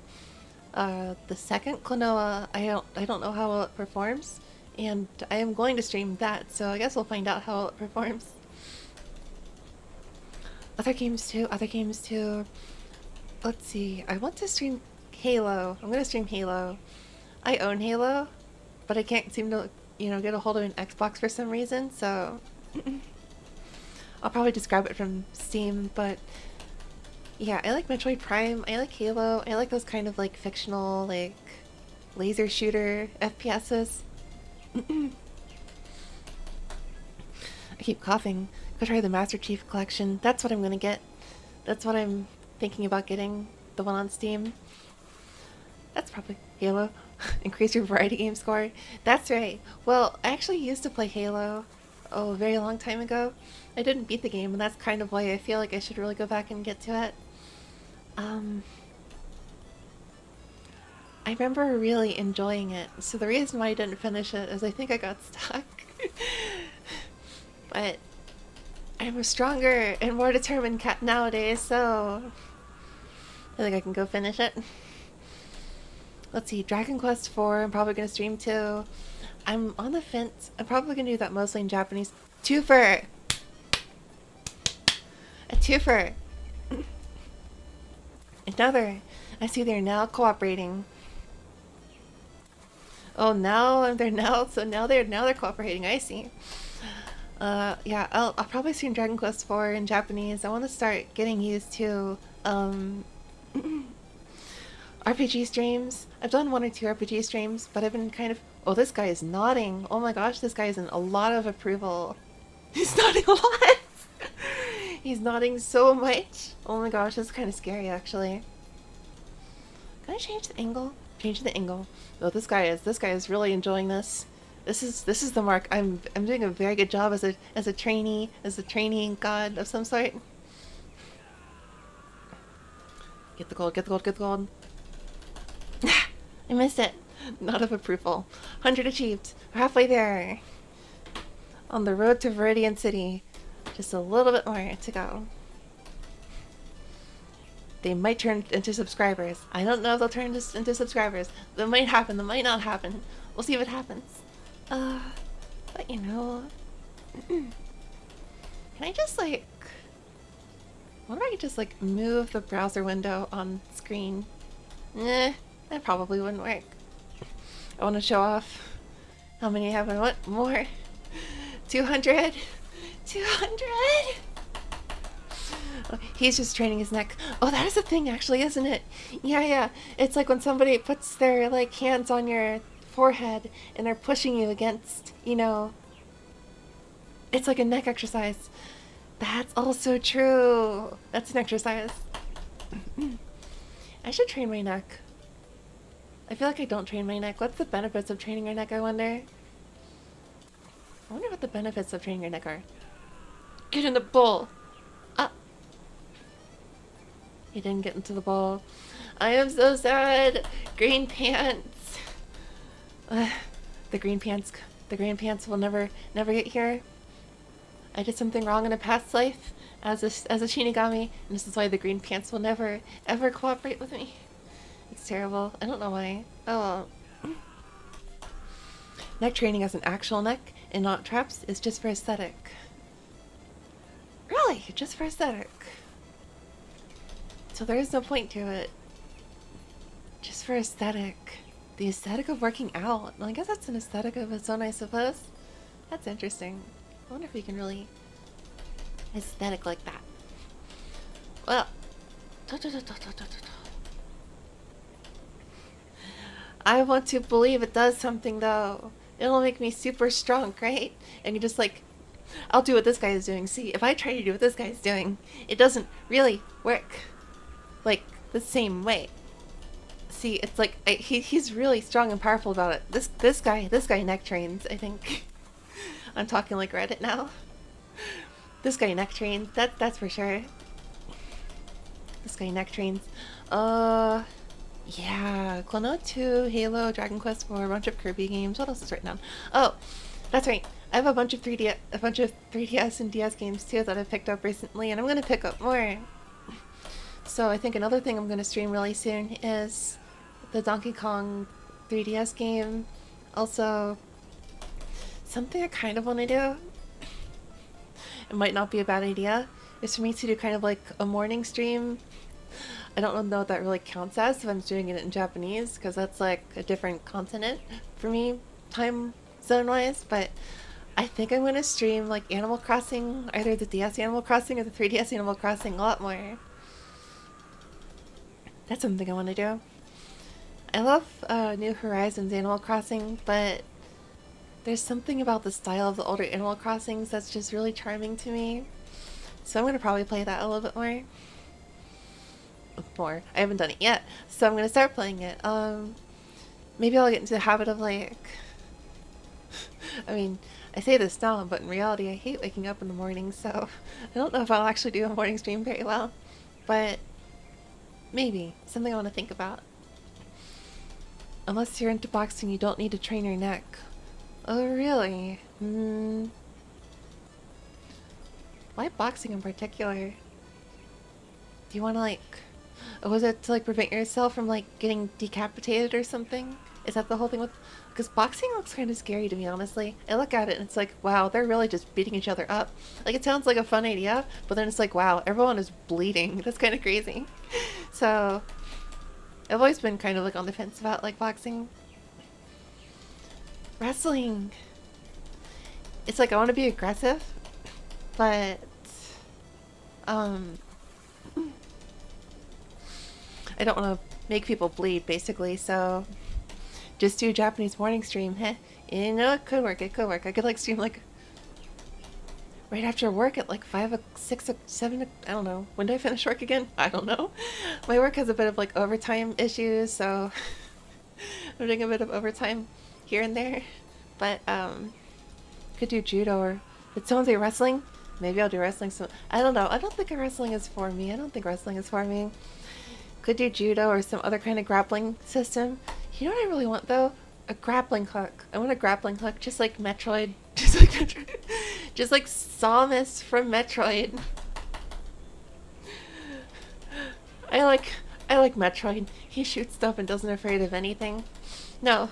the second Klonoa, I don't know how well it performs, and I am going to stream that, so I guess we'll find out how well it performs. Other games too. Let's see. I want to stream Halo. I'm gonna stream Halo. I own Halo, but I can't seem to, get a hold of an Xbox for some reason, so I'll probably just grab it from Steam, but yeah, I like Metroid Prime, I like Halo, I like those kind of like fictional, like laser shooter FPSs. I keep coughing. Go try the Master Chief Collection. That's what I'm gonna get. That's what I'm thinking about getting, the one on Steam. That's probably Halo. Increase your variety game score. That's right. Well, I actually used to play Halo, a very long time ago. I didn't beat the game, and that's kind of why I feel like I should really go back and get to it. I remember really enjoying it, so the reason why I didn't finish it is I think I got stuck. But I'm a stronger and more determined cat nowadays, so I think I can go finish it. Let's see, Dragon Quest IV, I'm probably going to stream too. I'm on the fence. I'm probably going to do that mostly in Japanese. Twofer! A twofer! Another. I see they're now cooperating. Oh, now they're cooperating. I see. Yeah, I'll probably stream Dragon Quest IV in Japanese. I want to start getting used to RPG streams. I've done 1 or 2 RPG streams, but I've been kind of... Oh, this guy is nodding. Oh my gosh, this guy is in a lot of approval. He's nodding a lot. He's nodding so much. Oh my gosh, this is kind of scary, actually. Can I change the angle? Change the angle. Oh, this guy is really enjoying this. This is the mark. I'm doing a very good job as a trainee, as a training god of some sort. Get the gold, get the gold, get the gold. I missed it. Not of approval. 100 achieved. We're halfway there. On the road to Viridian City. Just a little bit more to go. They might turn into subscribers. I don't know if they'll turn into subscribers. That might happen, that might not happen. We'll see what happens. But you know... Can I just like... What if I could just like move the browser window on screen? That probably wouldn't work. I want to show off how many I have. I want more. 200! 200! Oh, he's just training his neck. Oh, that is a thing actually, isn't it? Yeah. It's like when somebody puts their like hands on your forehead and they're pushing you against, it's like a neck exercise. That's also true. That's an exercise. I should train my neck. I feel like I don't train my neck. What's the benefits of training your neck, I wonder? I wonder what the benefits of training your neck are. Get in the bowl! Ah! He didn't get into the bowl. I am so sad! Green pants! The green pants will never get here. I did something wrong in a past life as a Shinigami, and this is why the green pants will never, ever cooperate with me. It's terrible. I don't know why. Oh well. Neck training as an actual neck and not traps is just for aesthetic. Really? Just for aesthetic. So there is no point to it. Just for aesthetic. The aesthetic of working out. Well, I guess that's an aesthetic of its own, I suppose. That's interesting. I wonder if we can really aesthetic like that. Well, I want to believe it does something though. It'll make me super strong, right? And you just like, I'll do what this guy is doing. See, if I try to do what this guy is doing, it doesn't really work like the same way. See, it's like he's really strong and powerful about it. This guy neck trains, I think. I'm talking like Reddit now. This guy neck trains, that's for sure. This guy neck trains. Yeah, Klonoa 2, Halo, Dragon Quest 4, a bunch of Kirby games. What else is written down? Oh, that's right. I have a bunch of 3DS and DS games too that I've picked up recently, and I'm gonna pick up more. So I think another thing I'm gonna stream really soon is the Donkey Kong 3DS game. Also, something I kind of want to do, it might not be a bad idea, is for me to do kind of like a morning stream. I don't know what that really counts as if I'm doing it in Japanese, because that's like a different continent for me, time zone wise, but I think I'm going to stream like Animal Crossing, either the DS Animal Crossing or the 3DS Animal Crossing a lot more. That's something I want to do. I love New Horizons Animal Crossing, but there's something about the style of the older Animal Crossings that's just really charming to me. So I'm going to probably play that a little bit more. I haven't done it yet, so I'm going to start playing it. Maybe I'll get into the habit of like... I mean, I say this now, but in reality I hate waking up in the morning, so I don't know if I'll actually do a morning stream very well. But maybe. Something I want to think about. Unless you're into boxing, you don't need to train your neck. Oh, really? Why boxing in particular? Do you want to like... Oh, was it to like prevent yourself from like getting decapitated or something? Is that the whole thing with... Because boxing looks kind of scary to me, honestly. I look at it and it's like, wow, they're really just beating each other up. Like, it sounds like a fun idea, but then it's like, wow, everyone is bleeding. That's kind of crazy. So... I've always been kind of like on the fence about like boxing. Wrestling. It's like I want to be aggressive, but I don't want to make people bleed basically, so just do a Japanese morning stream. Heh. You know, it could work, I could like stream like right after work at like 5, 6, 7, I don't know. When do I finish work again? I don't know. My work has a bit of like overtime issues, so I'm doing a bit of overtime here and there. But could do judo, or did someone say wrestling? Maybe I'll do wrestling. So I don't know. I don't think wrestling is for me. Could do judo or some other kind of grappling system. You know what I really want though? A grappling hook. I want a grappling hook, just like Metroid. Just like Samus from Metroid. I like Metroid. He shoots stuff and doesn't afraid of anything. No,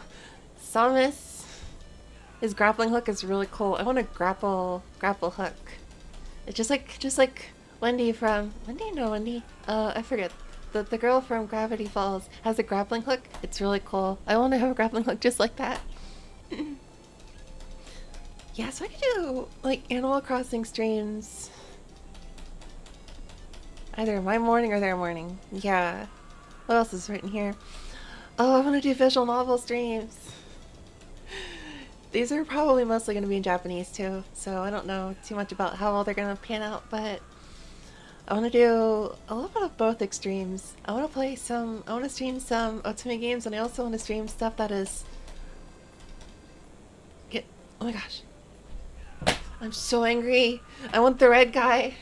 Samus, his grappling hook is really cool. I want a grapple hook. It's just like Wendy from Wendy. I forget. The girl from Gravity Falls has a grappling hook. It's really cool. I want to have a grappling hook just like that. Yeah, so I could do like Animal Crossing streams either my morning or their morning. Yeah. What else is written here? Oh, I want to do visual novel streams. These are probably mostly going to be in Japanese too, so I don't know too much about how well they're going to pan out, but I want to do a little bit of both extremes. I want to stream some Otome games, and I also want to stream stuff that is... Oh my gosh. I'm so angry. I want the red guy.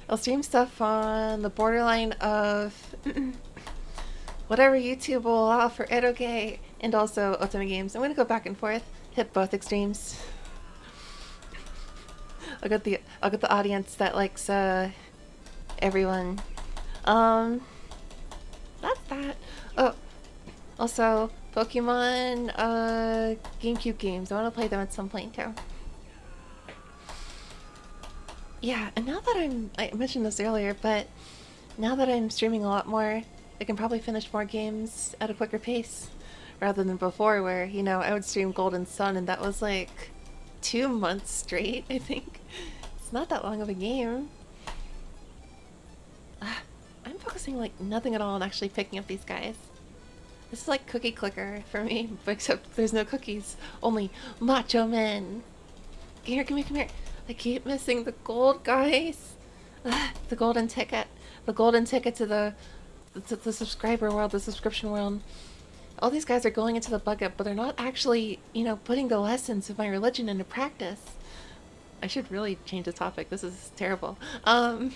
I'll stream stuff on the borderline of whatever YouTube will allow for eroge and also Otome games. I'm gonna go back and forth, hit both extremes. I'll get the audience that likes everyone. That's that. Oh, also Pokemon GameCube games. I want to play them at some point too. Yeah, and now that I mentioned this earlier, but now that I'm streaming a lot more, I can probably finish more games at a quicker pace, rather than before where, you know, I would stream Golden Sun and that was like 2 months straight, I think. It's not that long of a game. I'm focusing like nothing at all on actually picking up these guys. This is like cookie clicker for me, except there's no cookies, only macho men. Come here. I keep missing the gold, guys. The golden ticket. The golden ticket to the subscriber world, the subscription world. All these guys are going into the bucket, but they're not actually, you know, putting the lessons of my religion into practice. I should really change the topic. This is terrible. And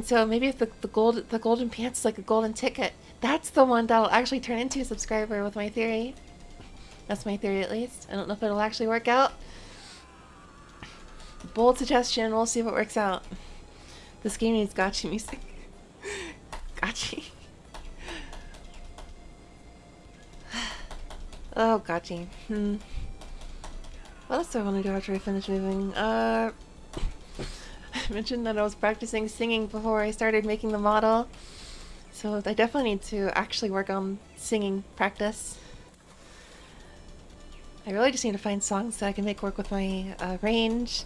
so maybe if the golden pants is like a golden ticket, that's the one that'll actually turn into a subscriber with my theory. That's my theory, at least. I don't know if it'll actually work out. Bold suggestion. We'll see what works out. This game needs gotcha music. Gotcha. Oh, gotcha. What else do I want to do after I finish moving? I mentioned that I was practicing singing before I started making the model. So I definitely need to actually work on singing practice. I really just need to find songs that I can make work with my range.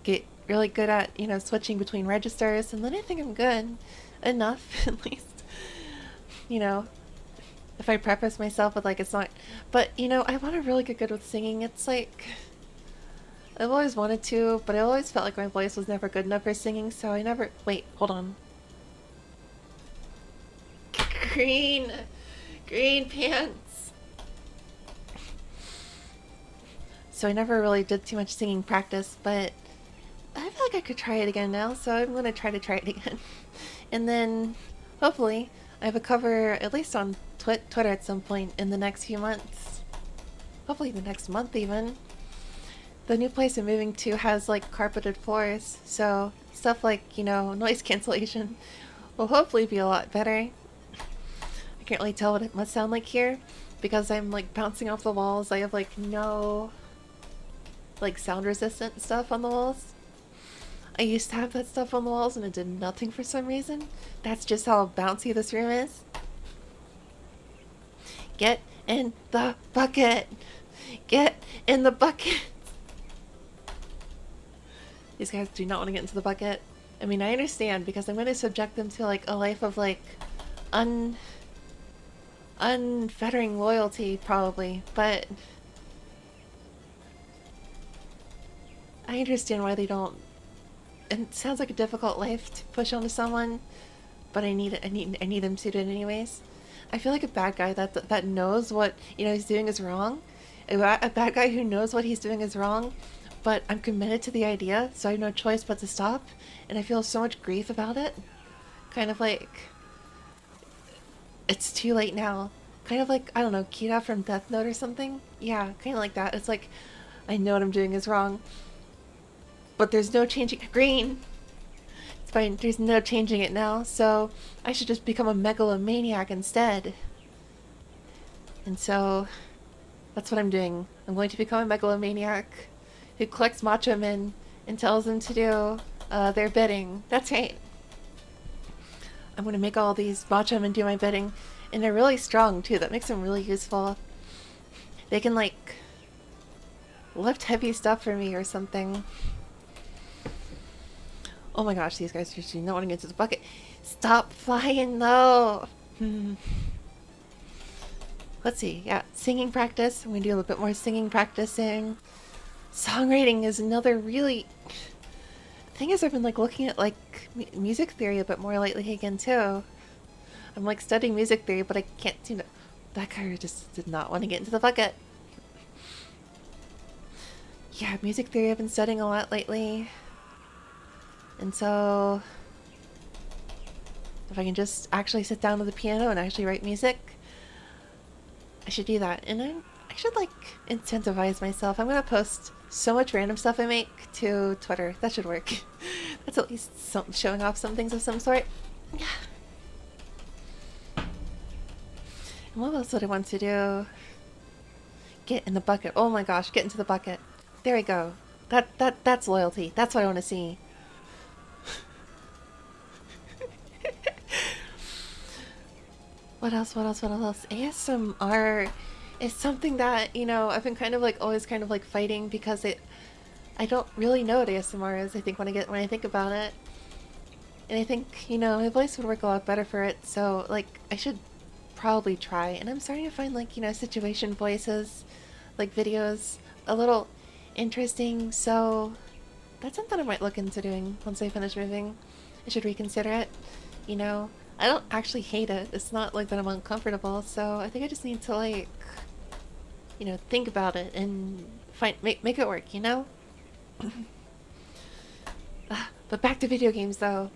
Get really good at, you know, switching between registers, and then I think I'm good enough, at least. You know, if I preface myself with like, it's not, but you know, I want to really get good with singing. It's like, I've always wanted to, but I always felt like my voice was never good enough for singing, so I never, wait, hold on. Green pants. So I never really did too much singing practice, but I feel like I could try it again now, so I'm gonna try it again. And then, hopefully, I have a cover at least on Twitter at some point in the next few months. Hopefully the next month even. The new place I'm moving to has like carpeted floors, so stuff like, you know, noise cancellation will hopefully be a lot better. I can't really tell what it must sound like here because I'm like bouncing off the walls. I have like no like sound resistant stuff on the walls. I used to have that stuff on the walls and it did nothing for some reason. That's just how bouncy this room is. Get in the bucket! Get in the bucket! These guys do not want to get into the bucket. I mean, I understand because I'm going to subject them to like a life of like unfettering loyalty probably, but I understand why they don't. It sounds like a difficult life to push onto someone, but I need them to do it anyways. I feel like a bad guy that knows what, you know, he's doing is wrong. A bad guy who knows what he's doing is wrong, but I'm committed to the idea, so I have no choice but to stop, and I feel so much grief about it. Kind of like, it's too late now. Kind of like, I don't know, Kira from Death Note or something? Yeah, kind of like that. It's like, I know what I'm doing is wrong, but there's no changing. Green! It's fine, there's no changing it now, so I should just become a megalomaniac instead. And so, that's what I'm doing. I'm going to become a megalomaniac who collects macho men and tells them to do their bidding. That's right. I'm going to make all these macho men do my bidding, and they're really strong too. That makes them really useful. They can like lift heavy stuff for me or something. Oh my gosh, these guys just do not want to get into the bucket. Stop flying though! Let's see, yeah, singing practice. I'm going to do a little bit more singing practicing. Songwriting is another really... The thing is, I've been like looking at like music theory a bit more lately again too. I'm like studying music theory, but I can't seem to... That guy just did not want to get into the bucket. Yeah, music theory I've been studying a lot lately. And so, if I can just actually sit down to the piano and actually write music, I should do that. And I should like incentivize myself. I'm gonna post so much random stuff I make to Twitter. That should work. That's at least showing off some things of some sort. And what else would I want to do? Get in the bucket. Oh my gosh, get into the bucket. There we go. That's loyalty. That's what I want to see. What else? ASMR is something that, you know, I've been kind of like always kind of like fighting because I don't really know what ASMR is, I think, when I think about it. And I think, you know, my voice would work a lot better for it, so like I should probably try. And I'm starting to find like, you know, situation voices, like videos, a little interesting, so that's something I might look into doing once I finish moving. I should reconsider it, you know. I don't actually hate it. It's not like that I'm uncomfortable, so I think I just need to like, you know, think about it and make it work, you know? But back to video games though.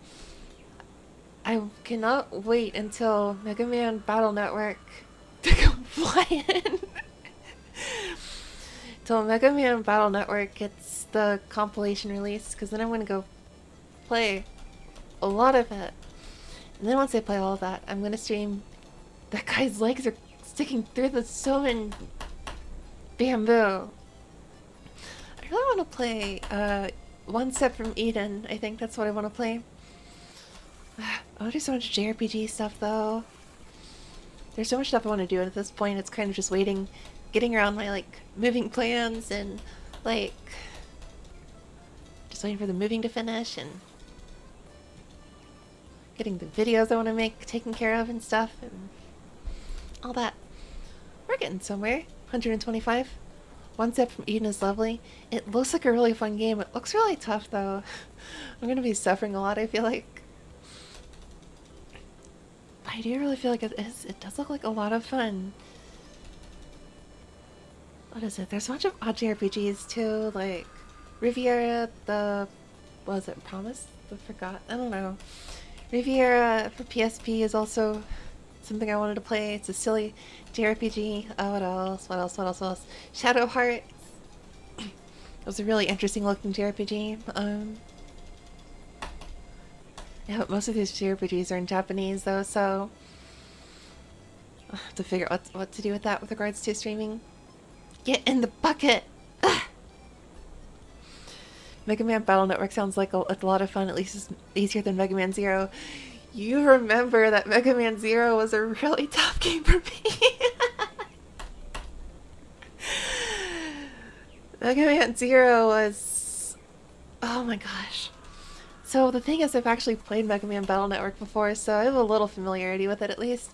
I cannot wait until Mega Man Battle Network to go fly in. till Mega Man Battle Network gets the compilation release, because then I'm going to go play a lot of it. And then once I play all of that, I'm going to stream that guy's legs are sticking through the sewing bamboo. I really want to play One Step from Eden. I think that's what I want to play. I want to do so much JRPG stuff though. There's so much stuff I want to do, and at this point it's kind of just waiting, getting around my like moving plans and like just waiting for the moving to finish and getting the videos I want to make taken care of and stuff and all that. We're getting somewhere. 125. One Step from Eden is lovely. It looks like a really fun game. It looks really tough though. I'm gonna be suffering a lot, I feel like. But I do really feel like it does look like a lot of fun. What is it? There's a bunch of odd JRPGs too, like Riviera, what was it, Promise? I forgot. I don't know. Riviera for PSP is also something I wanted to play. It's a silly JRPG. What else? Shadow Heart. It was a really interesting looking JRPG. Yeah, but most of these JRPGs are in Japanese though, so I have to figure out what to do with that with regards to streaming. Get in the bucket! Ugh. Mega Man Battle Network sounds like a lot of fun. At least it's easier than Mega Man Zero. You remember that Mega Man Zero was a really tough game for me. Mega Man Zero was... oh my gosh. So the thing is, I've actually played Mega Man Battle Network before, so I have a little familiarity with it at least.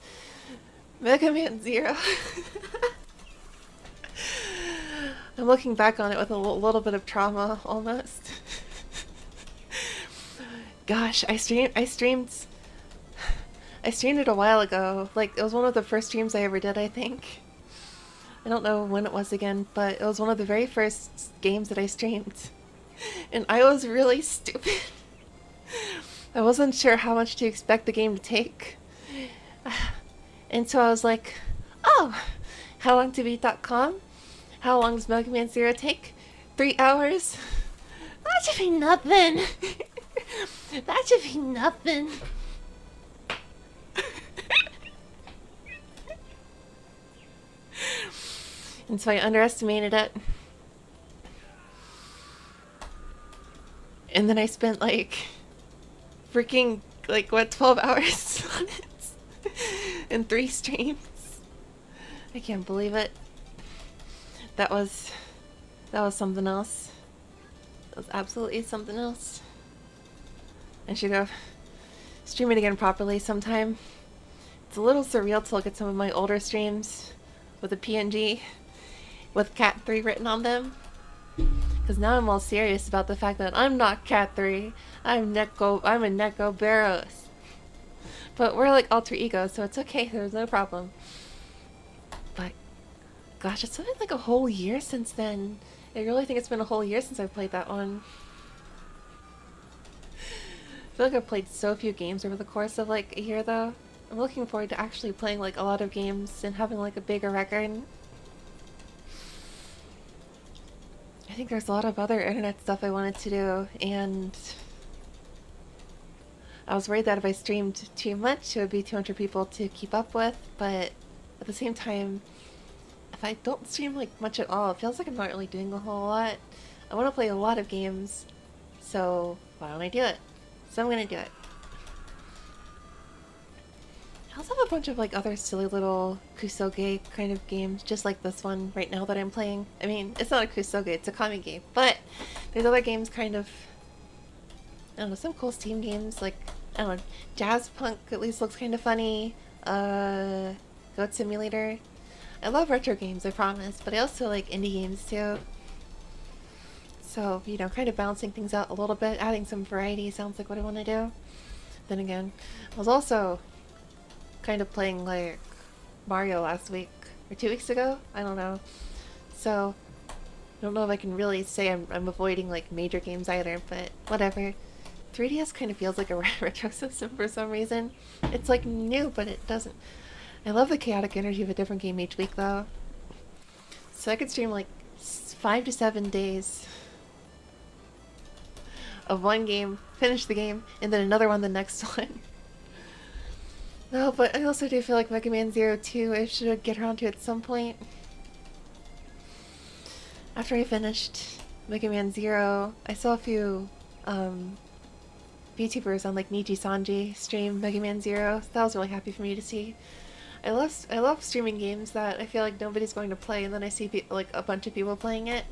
Mega Man Zero. I'm looking back on it with a little bit of trauma, almost. Gosh, I streamed it a while ago. Like, it was one of the first streams I ever did, I think. I don't know when it was again, but it was one of the very first games that I streamed. And I was really stupid. I wasn't sure how much to expect the game to take. And so I was like, oh, howlongtobeat.com? How long does Mega Man Zero take? 3 hours? That should be nothing. That should be nothing. And so I underestimated it. And then I spent like freaking 12 hours on it in 3 streams. I can't believe it. That was something else. That was absolutely something else. I should go stream it again properly sometime. It's a little surreal to look at some of my older streams with a PNG with Cat 3 written on them. Because now I'm all serious about the fact that I'm not Cat 3. I'm a Neko Barros. But we're like alter egos, so it's okay. There's no problem. But gosh, it's been like a whole year since then. I really think it's been a whole year since I played that one. I feel like I've played so few games over the course of like a year though. I'm looking forward to actually playing like a lot of games and having like a bigger record. I think there's a lot of other internet stuff I wanted to do, and I was worried that if I streamed too much it would be 200 people to keep up with, but at the same time, if I don't stream like much at all, it feels like I'm not really doing a whole lot. I want to play a lot of games, so why don't I do it? So I'm gonna do it. I also have a bunch of like other silly little kusoge kind of games, just like this one right now that I'm playing. I mean, it's not a kusoge, it's a kami game, but there's other games kind of, I don't know, some cool Steam games, like, I don't know, Jazz Punk at least looks kind of funny, Goat Simulator. I love retro games, I promise, but I also like indie games too. So, you know, kind of balancing things out a little bit, adding some variety sounds like what I want to do. Then again, I was also kind of playing like Mario last week or 2 weeks ago, I don't know. So I don't know if I can really say I'm avoiding like major games either, but whatever. 3DS kind of feels like a retro system for some reason. It's like new, but it doesn't. I love the chaotic energy of a different game each week though. So I could stream like 5 to 7 days of one game, finish the game, and then another one the next one. No, but I also do feel like Mega Man Zero 2 I should get around to at some point. After I finished Mega Man Zero, I saw a few VTubers on like Niji Sanji stream Mega Man Zero. That was really happy for me to see. I love streaming games that I feel like nobody's going to play, and then I see like a bunch of people playing it.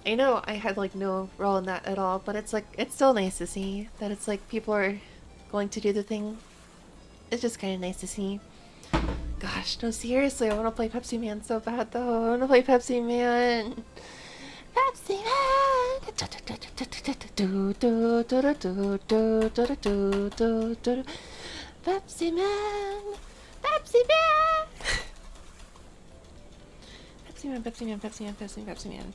I know I had like no role in that at all, but it's like it's still nice to see that it's like people are going to do the thing. It's just kind of nice to see. Gosh, no, seriously, I want to play Pepsi Man so bad though. I want to play Pepsi Man. Pepsi Man. Pepsi Man. Pepsi Man. Pepsi Man, Pepsi Man, Pepsi Man, Pepsi Man, Pepsi Man.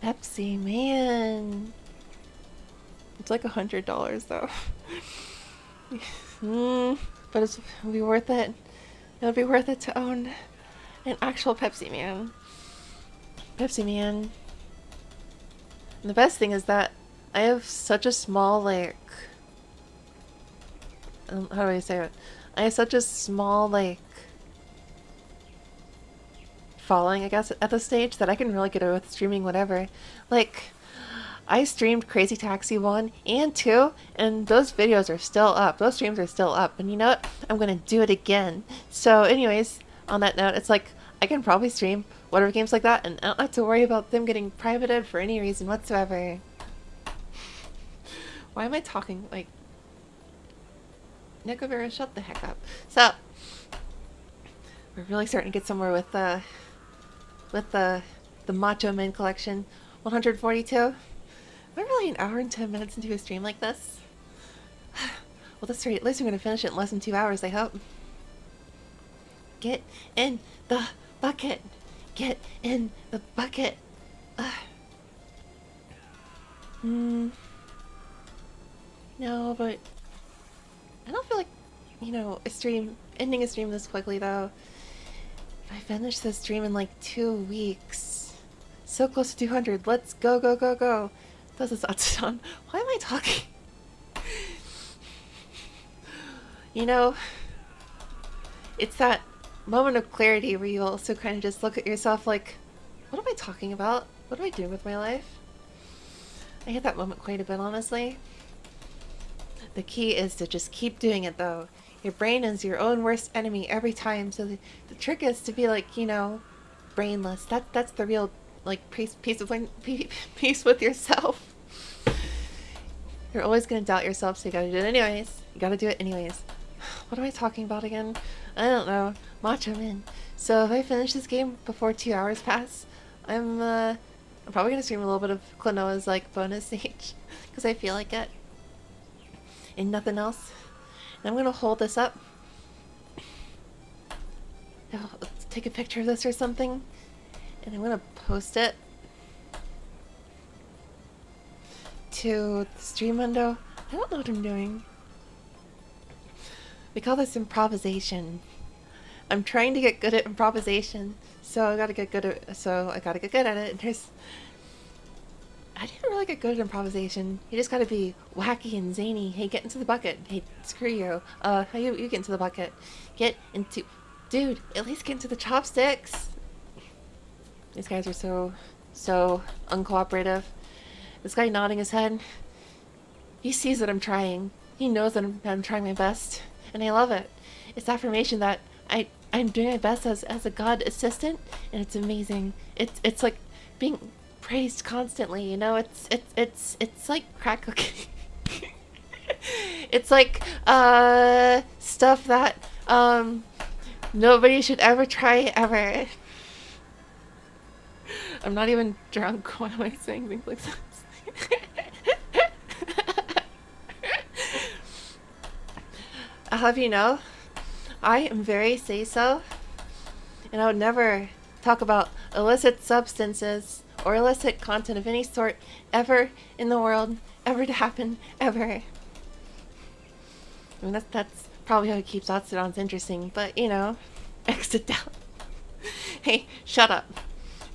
Pepsi Man. It's like $100 though. But it'll be worth it. It'll be worth it to own an actual Pepsi Man. Pepsi Man. And the best thing is that I have such a small, like... how do I say it? I have such a small, like... following, I guess, at this stage that I can really get away with streaming whatever. Like, I streamed Crazy Taxi 1 and 2, and those videos are still up. Those streams are still up. And you know what? I'm gonna do it again. So anyways, on that note, it's like, I can probably stream whatever games like that, and I don't have to worry about them getting privated for any reason whatsoever. Why am I talking like... Nicobera, shut the heck up. So, we're really starting to get somewhere with the Macho Men collection. 142? Am I really an hour and 10 minutes into a stream like this? Well, that's right. At least I'm going to finish it in less than 2 hours, I hope. Get in the bucket. Get in the bucket. No, but I don't feel like, you know, ending a stream this quickly, though. If I finish this stream in like 2 weeks. So close to 200. Let's go, go, go, go. This is Atsudan. Why am I talking? You know, it's that moment of clarity where you also kind of just look at yourself like, what am I talking about? What am I doing with my life? I hit that moment quite a bit, honestly. The key is to just keep doing it, though. Your brain is your own worst enemy every time, so the trick is to be like, you know, brainless. That's the real, like, peace with yourself. You're always gonna doubt yourself, so you gotta do it anyways. You gotta do it anyways. What am I talking about again? I don't know. Macho Men. So if I finish this game before 2 hours pass, I'm probably gonna stream a little bit of Klonoa's like bonus stage because I feel like it, and nothing else. And I'm gonna hold this up. Let's take a picture of this or something, and I'm gonna post it to the stream window. I don't know what I'm doing. We call this improvisation. I'm trying to get good at improvisation, so I gotta get good at it. And I didn't really get good at improvisation. You just gotta be wacky and zany. Hey, get into the bucket. Hey, screw you. You get into the bucket. Get into... Dude, at least get into the chopsticks. These guys are so uncooperative. This guy nodding his head. He sees that I'm trying. He knows that I'm trying my best. And I love it. It's affirmation that I'm doing my best as a god assistant, and it's amazing. It's like being praised constantly, you know. It's like crack cooking. It's like stuff that nobody should ever try ever. I'm not even drunk. Why am I saying things like this? I'll have you know, I am very say-so, and I would never talk about illicit substances or illicit content of any sort ever in the world, ever to happen, ever. I mean, that's probably how it keeps Otsidons interesting, but, you know, exit down. Hey, shut up.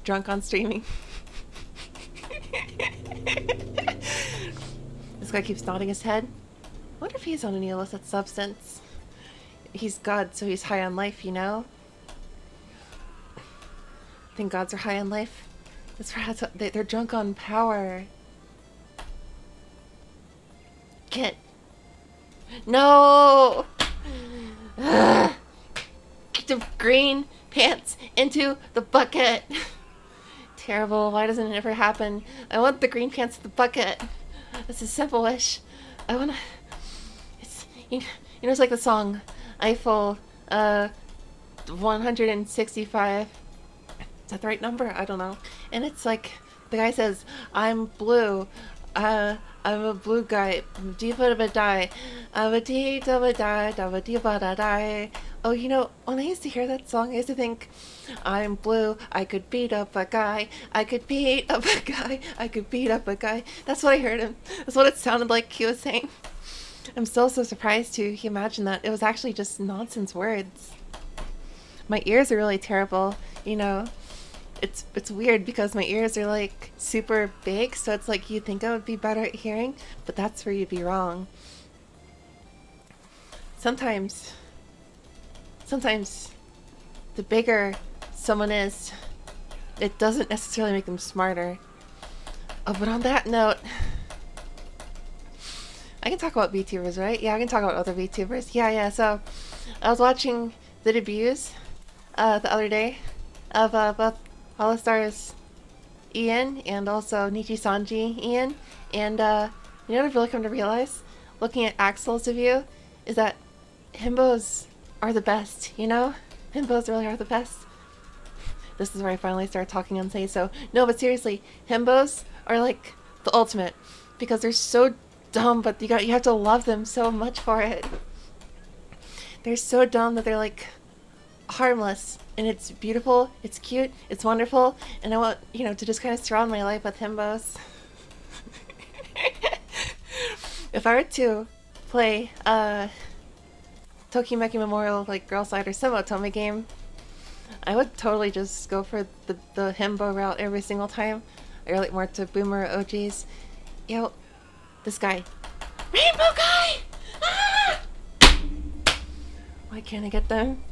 drunk on streaming. This guy keeps nodding his head. I wonder if he's on any illicit substance. He's God, so he's high on life, you know? I think gods are high on life. That's perhaps they're drunk on power. Get. No! Ugh. Get the green pants into the bucket. Terrible. Why doesn't it ever happen? I want the green pants in the bucket. It's a simple wish. I wanna. It's you know it's like the song Eiffel 165. Is that the right number? I don't know. And it's like the guy says, "I'm blue. I'm a blue guy. Dee-ba-da-ba-die. Dee-da-ba-die. Oh, you know, when I used to hear that song, I used to think, I'm blue, I could beat up a guy, I could beat up a guy, I could beat up a guy. That's what I heard him. That's what it sounded like he was saying. I'm still so surprised to imagine that. It was actually just nonsense words. My ears are really terrible, you know. It's weird because my ears are like super big, so it's like you'd think I would be better at hearing, but that's where you'd be wrong. Sometimes the bigger someone is, it doesn't necessarily make them smarter. Oh, but on that note, I can talk about VTubers, right? Yeah, I can talk about other VTubers. Yeah, so I was watching the debuts the other day of both All-Stars Ian and also Nichi-Sanji Ian, and you know what I've really come to realize, looking at Axel's review, is that himbos are the best, you know? Himbos really are the best. This is where I finally start talking on Say So. No, but seriously, himbos are like the ultimate, because they're so dumb, but you have to love them so much for it. They're so dumb that they're like harmless, and it's beautiful, it's cute, it's wonderful, and I want, you know, to just kind of surround my life with himbos. If I were to play Tokimeki Memorial, like Girl Side or some Otome game, I would totally just go for the himbo route every single time. I relate more to boomer OGs. Yo, this guy. Rainbow guy! Ah! Why can't I get them?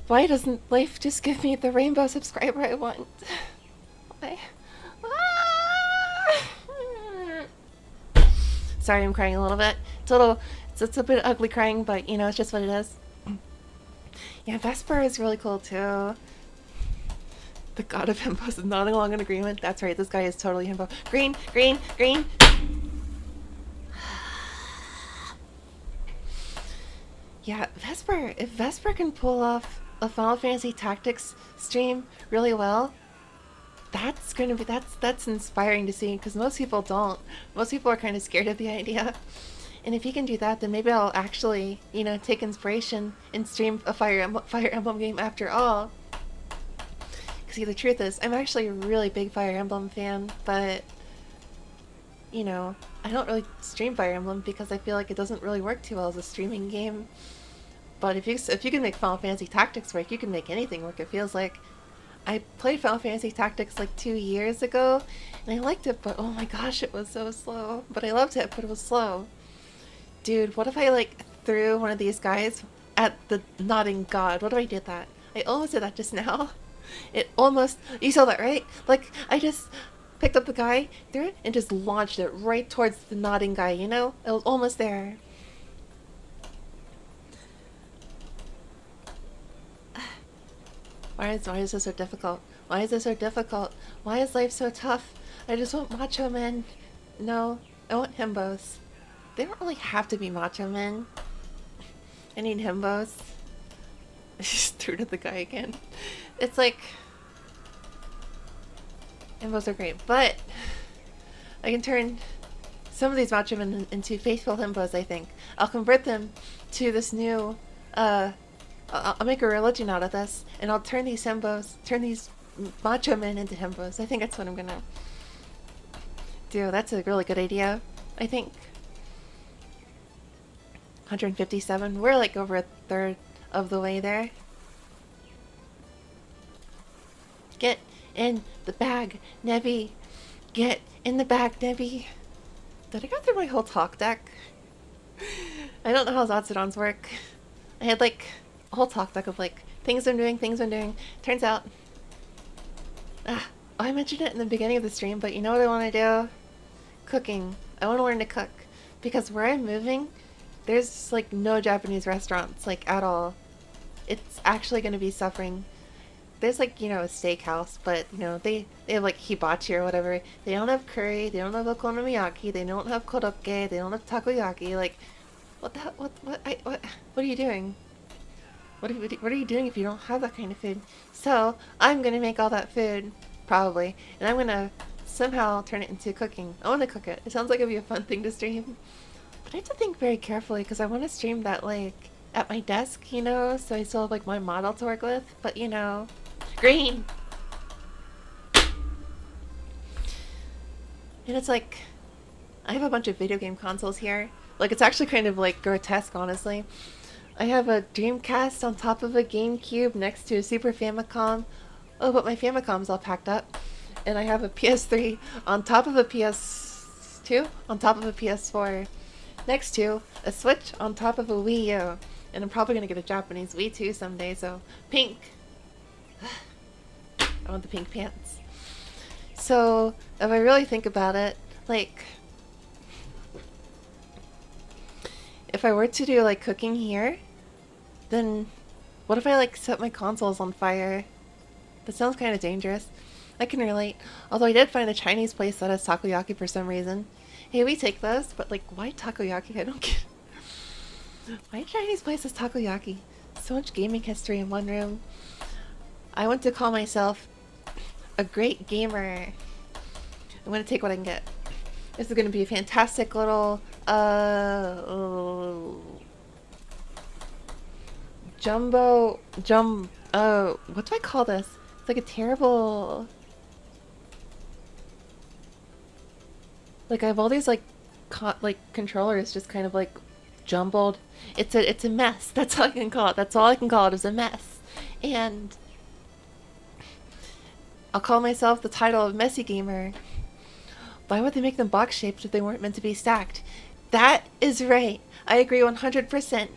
Why doesn't life just give me the rainbow subscriber I want? Why? Ah! Sorry, I'm crying a little bit. It's a bit ugly crying, but you know, it's just what it is. Yeah, Vesper is really cool too. The god of himbos is nodding along in agreement. That's right, this guy is totally himbo. Green, green, green! Yeah, Vesper, if Vesper can pull off a Final Fantasy Tactics stream really well, that's inspiring to see, because most people don't. Most people are kind of scared of the idea. And if he can do that, then maybe I'll actually, you know, take inspiration and stream a Fire Emblem game after all. Because see, the truth is, I'm actually a really big Fire Emblem fan, but, you know, I don't really stream Fire Emblem because I feel like it doesn't really work too well as a streaming game. But if you can make Final Fantasy Tactics work, you can make anything work, it feels like. I played Final Fantasy Tactics like 2 years ago, and I liked it, but oh my gosh, it was so slow. But I loved it, but it was slow. Dude, what if I like threw one of these guys at the nodding god? What if I did that? I almost did that just now. It almost, you saw that, right? Like, I just picked up the guy, threw it, and just launched it right towards the nodding guy, you know? It was almost there. Why is this so difficult? Why is this so difficult? Why is life so tough? I just want macho men. No, I want himbos. They don't really have to be macho men. I need himbos. I just threw it at the guy again. It's like, himbos are great, but I can turn some of these macho men into faithful himbos, I think. I'll convert them to this new, I'll make a religion out of this, and I'll turn these macho men into himbos. I think that's what I'm gonna do. That's a really good idea, I think. 157. We're like over a third of the way there. Get in the bag, Nebby. Get in the bag, Nebby. Did I go through my whole talk deck? I don't know how Zatsudons work. I had like a whole talk deck of like things I'm doing. Turns out, I mentioned it in the beginning of the stream, but you know what I want to do? Cooking. I want to learn to cook because where I'm moving, there's like no Japanese restaurants like at all. It's actually going to be suffering. There's like, you know, a steakhouse, but you know, they have like hibachi or whatever. They don't have curry, they don't have okonomiyaki, they don't have korokke, they don't have takoyaki. Like, what are you doing? What are you doing if you don't have that kind of food? So I'm gonna make all that food, probably, and I'm gonna somehow turn it into cooking. I want to cook it. It sounds like it'd be a fun thing to stream, but I have to think very carefully because I want to stream that like at my desk, you know, so I still have like my model to work with. But you know, green. And it's like, I have a bunch of video game consoles here. Like, it's actually kind of like grotesque, honestly. I have a Dreamcast on top of a GameCube next to a Super Famicom. Oh, but my Famicom's all packed up. And I have a PS3 on top of a PS2, on top of a PS4, next to a Switch on top of a Wii U. And I'm probably going to get a Japanese Wii too someday, so pink. I want the pink pants. So, if I really think about it, like, if I were to do like cooking here, then what if I like set my consoles on fire? That sounds kind of dangerous. I can relate. Although I did find a Chinese place that has takoyaki for some reason. Hey, we take those, but like, why takoyaki? I don't get. Why Chinese place has takoyaki? So much gaming history in one room. I want to call myself a great gamer. I'm gonna take what I can get. This is gonna be a fantastic little what do I call this? It's like a terrible, like I have all these like controllers just kind of like jumbled. It's a mess. That's all I can call it. That's all I can call it is a mess. And I'll call myself the title of Messy Gamer. Why would they make them box shaped if they weren't meant to be stacked? That is right. I agree 100%.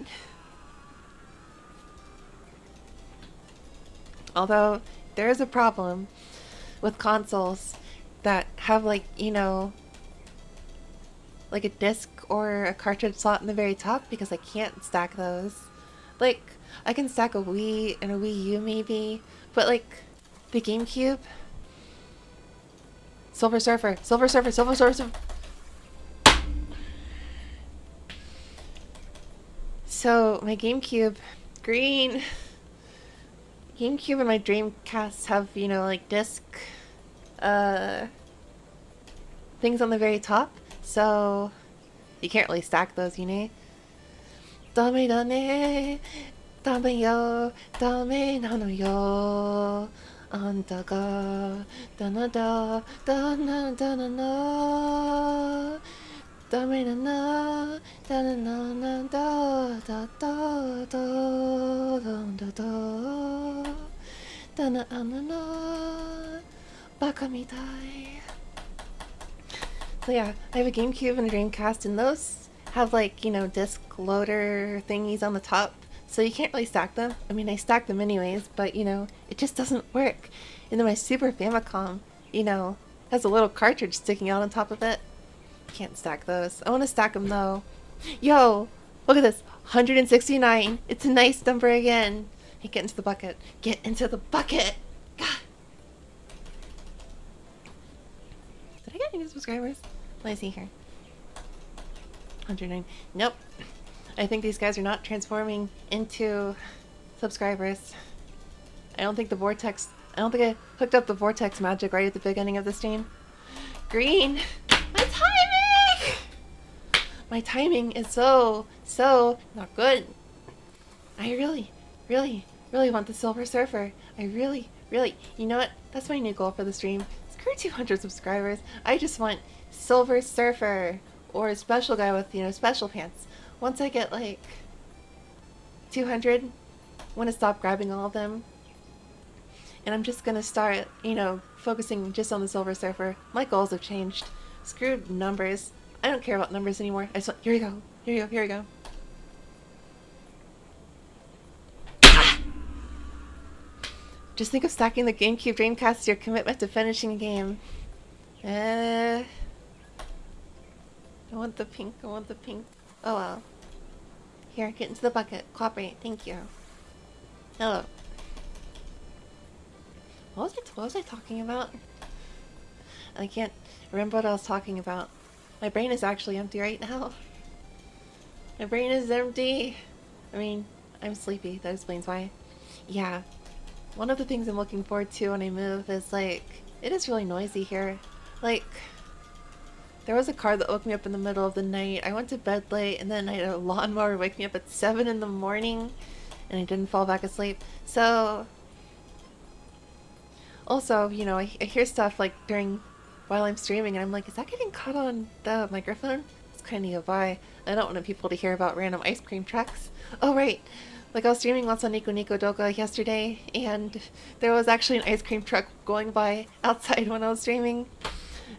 Although there is a problem with consoles that have like, you know, like a disc or a cartridge slot in the very top because I can't stack those. Like, I can stack a Wii and a Wii U maybe, but like the GameCube, Silver Surfer. So my GameCube, green. GameCube and my Dreamcast have, you know, like disc things on the very top, so you can't really stack those, you know. Dame da ne, dame yo, dame nano yo, anta ga dana da dana dana na, dame na na dana na na da da da da da da dana anana baka mitai. So yeah, I have a GameCube and a Dreamcast, and those have like, you know, disc loader thingies on the top, so you can't really stack them. I mean, I stack them anyways, but you know, it just doesn't work. And then my Super Famicom, you know, has a little cartridge sticking out on top of it. Can't stack those. I want to stack them though. Yo, look at this, 169. It's a nice number again. Hey, get into the bucket. Get into the bucket. God. Did I get any new subscribers? Let me see here. 109. Nope. I think these guys are not transforming into subscribers. I don't think I hooked up the vortex magic right at the beginning of the stream. Green! My timing! My timing is so not good. I really want the Silver Surfer. I really, you know what? That's my new goal for the stream. Screw 200 subscribers. I just want Silver Surfer. Or a special guy with, you know, special pants. Once I get like 200, I want to stop grabbing all of them and I'm just gonna start, focusing just on the Silver Surfer. My goals have changed. Screw numbers. I don't care about numbers anymore. I just want, here we go. Here we go. Here we go. Just think of stacking the GameCube Dreamcast to your commitment to finishing a game. I want the pink. I want the pink. Oh well. Here, get into the bucket. Cooperate. Thank you. Hello. What was I talking about? I can't remember what I was talking about. My brain is actually empty right now. My brain is empty. I mean, I'm sleepy. That explains why. Yeah. One of the things I'm looking forward to when I move is, like, it is really noisy here. Like, there was a car that woke me up in the middle of the night. I went to bed late, and then I had a lawnmower wake me up at 7 in the morning, and I didn't fall back asleep. So, also, I hear stuff, like, while I'm streaming, and I'm like, is that getting caught on the microphone? It's kind of nearby. I don't want people to hear about random ice cream trucks. Oh, right. Like, I was streaming lots on Nico Nico Doga yesterday, and there was actually an ice cream truck going by outside when I was streaming.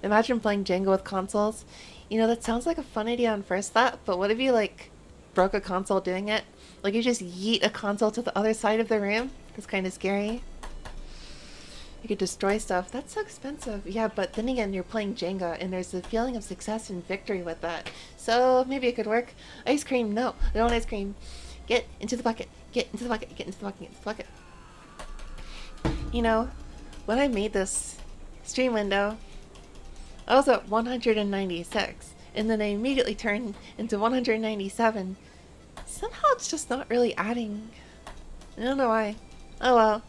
Imagine playing Jenga with consoles. That sounds like a fun idea on first thought, but what if you, like, broke a console doing it? Like, you just yeet a console to the other side of the room? That's kind of scary. You could destroy stuff. That's so expensive. Yeah, but then again, you're playing Jenga, and there's a feeling of success and victory with that. So, maybe it could work. Ice cream. No, I don't want ice cream. Get into the bucket. Get into the bucket. Get into the bucket. Get into the bucket. When I made this stream window, I was at 196, and then I immediately turned into 197. Somehow it's just not really adding. I don't know why. Oh well.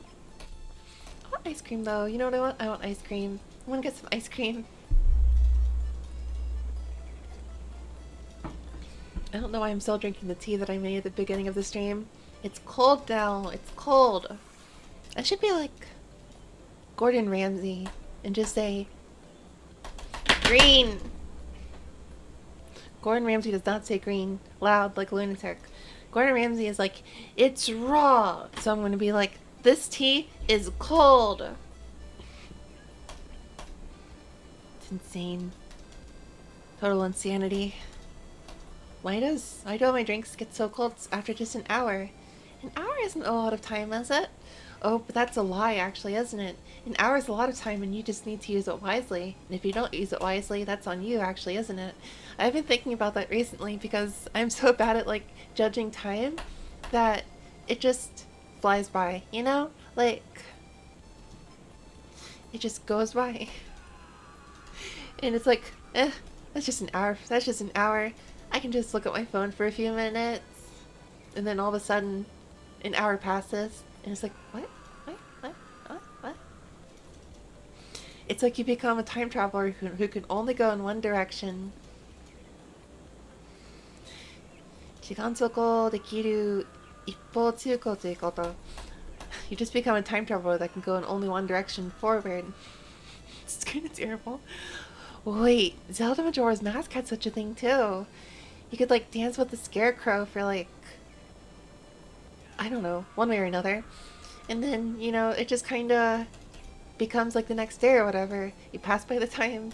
I want ice cream though. You know what I want? I want ice cream. I want to get some ice cream. I don't know why I'm still drinking the tea that I made at the beginning of the stream. It's cold now. It's cold. I should be like Gordon Ramsay and just say green. Gordon Ramsay does not say green loud like a lunatic. Gordon Ramsay is like, it's raw. So I'm going to be like, this tea is cold. It's insane. Total insanity. Why do my drinks get so cold after just an hour? An hour isn't a lot of time, is it? Oh, but that's a lie, actually, isn't it? An hour is a lot of time, and you just need to use it wisely. And if you don't use it wisely, that's on you, actually, isn't it? I've been thinking about that recently because I'm so bad at, like, judging time that it just flies by, Like, it just goes by. And it's like, that's just an hour. That's just an hour. I can just look at my phone for a few minutes, and then all of a sudden, an hour passes, and it's like, what? It's like you become a time traveler who can only go in one direction. 時間走できる一方通行ということ. You just become a time traveler that can go in only one direction forward. It's kind of terrible. Wait, Zelda Majora's Mask had such a thing too. You could, like, dance with the scarecrow for, like, I don't know, one way or another. And then, it just kind of becomes, like, the next day or whatever. You pass by the time.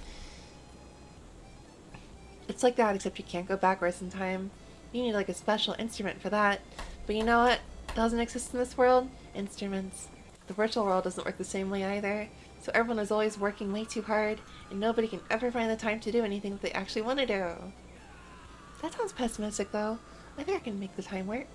It's like that, except you can't go backwards in time. You need, like, a special instrument for that. But you know what doesn't exist in this world? Instruments. The virtual world doesn't work the same way either. So everyone is always working way too hard, and nobody can ever find the time to do anything that they actually want to do. That sounds pessimistic, though. I think I can make the time work.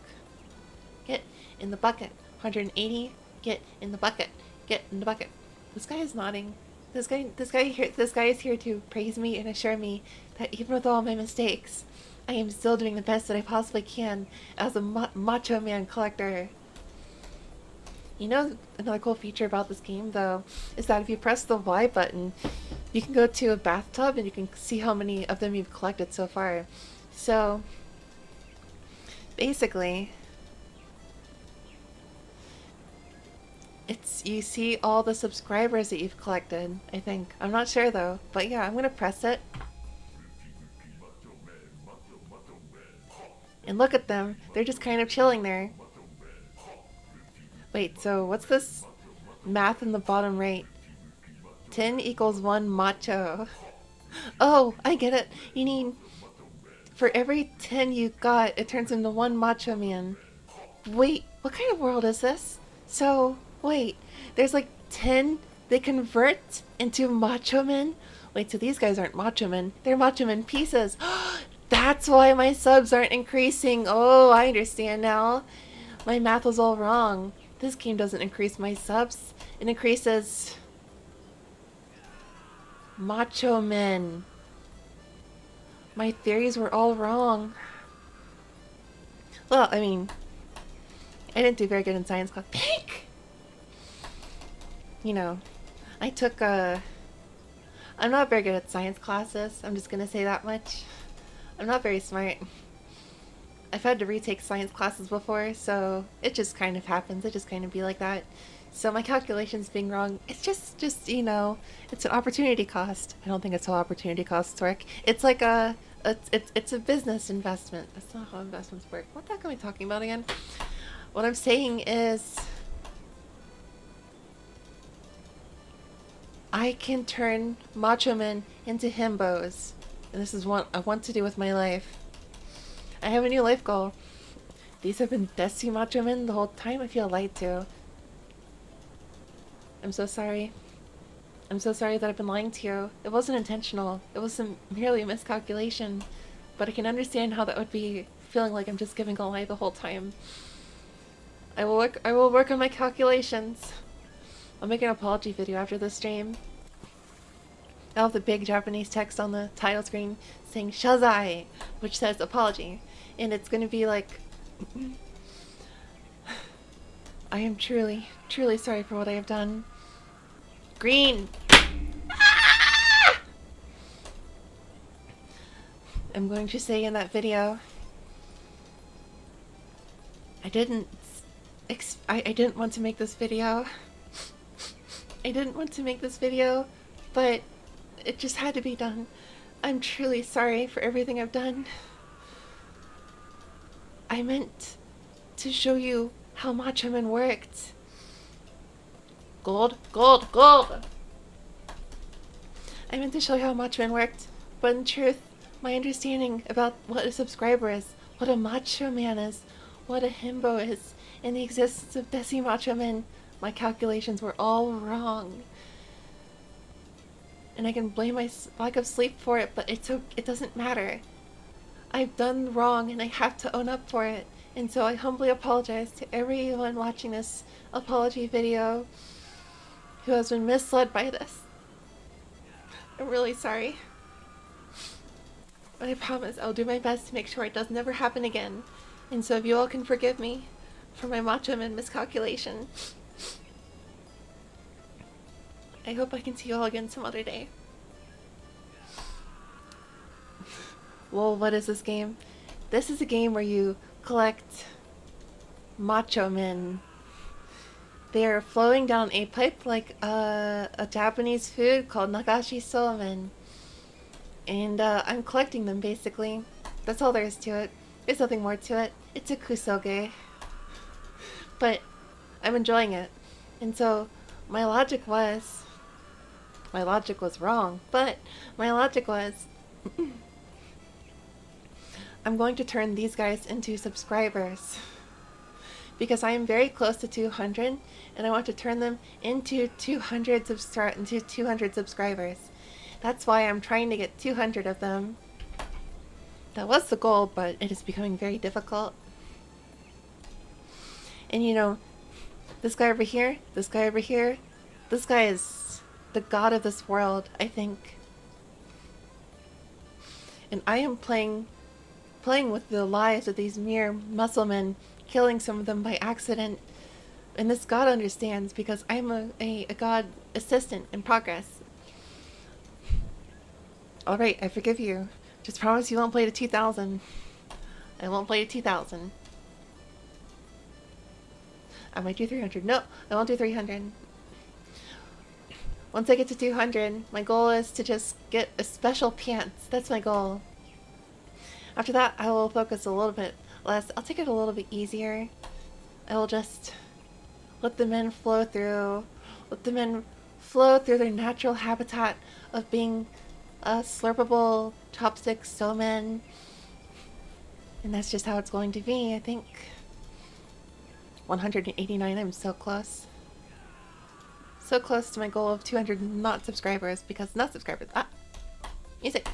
Get in the bucket. 180. Get in the bucket. Get in the bucket. This guy is nodding. This guy is here to praise me and assure me that even with all my mistakes, I am still doing the best that I possibly can as a macho man collector. Another cool feature about this game, though, is that if you press the Y button, you can go to a bathtub and you can see how many of them you've collected so far. So, basically, you see all the subscribers that you've collected, I think. I'm not sure, though. But yeah, I'm gonna press it. And look at them. They're just kind of chilling there. Wait, so what's this? Math in the bottom right. 10 equals 1 macho. Oh, I get it. You need... For every 10 you got, it turns into 1 macho man. Wait, what kind of world is this? So, wait, there's like 10 they convert into macho men? Wait, so these guys aren't macho men. They're macho men pieces. That's why my subs aren't increasing. Oh, I understand now. My math was all wrong. This game doesn't increase my subs. It increases... macho men. My theories were all wrong. Well, I mean, I didn't do very good in science class. Pink! You know, I took I'm not very good at science classes. I'm just gonna say that much. I'm not very smart. I've had to retake science classes before, so it just kind of happens. It just kind of be like that. So my calculations being wrong, it's just you know, it's an opportunity cost. I don't think it's how opportunity costs work. It's like it's a business investment. That's not how investments work. What the heck am I talking about again? What I'm saying is, I can turn macho men into himbos. And this is what I want to do with my life. I have a new life goal. These have been desi macho men the whole time. I feel lied to. I'm so sorry. I'm so sorry that I've been lying to you. It wasn't intentional. It was merely a miscalculation. But I can understand how that would be, feeling like I'm just giving a lie the whole time. I will work on my calculations. I'll make an apology video after this stream. I'll have the big Japanese text on the title screen saying Shazai, which says apology. And it's gonna be like, I am truly, truly sorry for what I have done. Green! Ah! I'm going to say in that video, I didn't want to make this video. I didn't want to make this video, but it just had to be done. I'm truly sorry for everything I've done. I meant to show you how macho men worked. Gold, gold, gold! I meant to show you how macho men worked, but in truth, my understanding about what a subscriber is, what a macho man is, what a himbo is, and the existence of desi macho men, my calculations were all wrong. And I can blame my lack of sleep for it, but it doesn't matter. I've done wrong and I have to own up for it. And so I humbly apologize to everyone watching this apology video who has been misled by this. I'm really sorry. But I promise I'll do my best to make sure it does never happen again. And so if you all can forgive me for my macho man miscalculation, I hope I can see you all again some other day. Well, what is this game? This is a game where you collect macho men. They are flowing down a pipe like a Japanese food called nagashi somen. And I'm collecting them basically. That's all there is to it. There's nothing more to it. It's a kusoge. But I'm enjoying it. And so my logic was wrong, but my logic was I'm going to turn these guys into subscribers because I am very close to 200 and I want to turn them into 200 subscribers. That's why I'm trying to get 200 of them. That was the goal, but it is becoming very difficult. And you know, this guy over here, this guy over here, this guy is the god of this world, I think. And I am playing with the lives of these mere muscle men, killing some of them by accident. And this god understands because I'm a god assistant in progress. Alright, I forgive you. Just promise you won't play to 2000. I won't play to 2000. I might do 300. No, I won't do 300. Once I get to 200, my goal is to just get a special pants. That's my goal. After that, I will focus a little bit less. I'll take it a little bit easier. I will just let the men flow through. let the men flow through their natural habitat of being slurpable chopstick men. And that's just how it's going to be, I think. 189, I'm so close. So close to my goal of 200 not subscribers, because not subscribers. Ah! Music!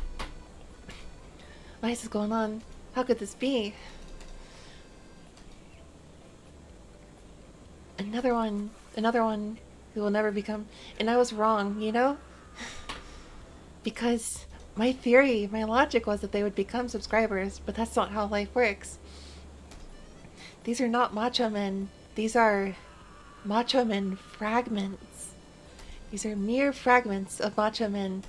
Why is this going on? How could this be? Another one who will never become. And I was wrong, you know? Because my theory, my logic was that they would become subscribers, but that's not how life works. These are not macho men. These are macho men fragments. These are mere fragments of macho men.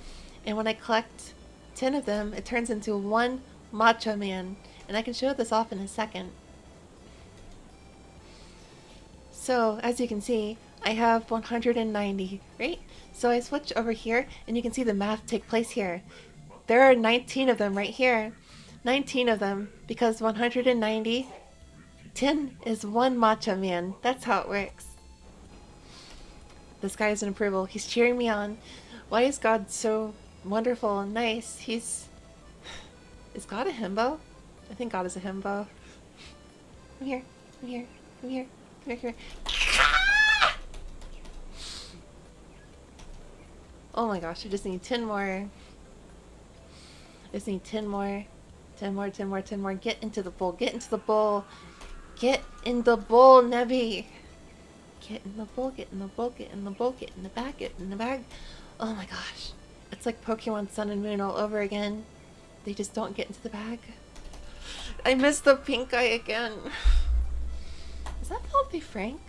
And when I collect 10 of them, it turns into one macho man. And I can show this off in a second. So, as you can see, I have 190, right? So I switch over here, and you can see the math take place here. There are 19 of them right here. 19 of them, because 190, 10 is one macho man. That's how it works. This guy is in approval. He's cheering me on. Why is God so wonderful and nice? Is God a himbo? I think God is a himbo. Come here, come here, come here, come here, come here. Oh my gosh, I just need 10 more. I just need 10 more. 10 more, 10 more, 10 more. Get into the bowl, get into the bowl. Get in the bowl, Nebby. Get in the bowl, get in the bowl, get in the bowl, get in the bag, get in the bag. Oh my gosh. It's like Pokemon Sun and Moon all over again. They just don't get into the bag. I missed the pink guy again. Is that Filthy Frank?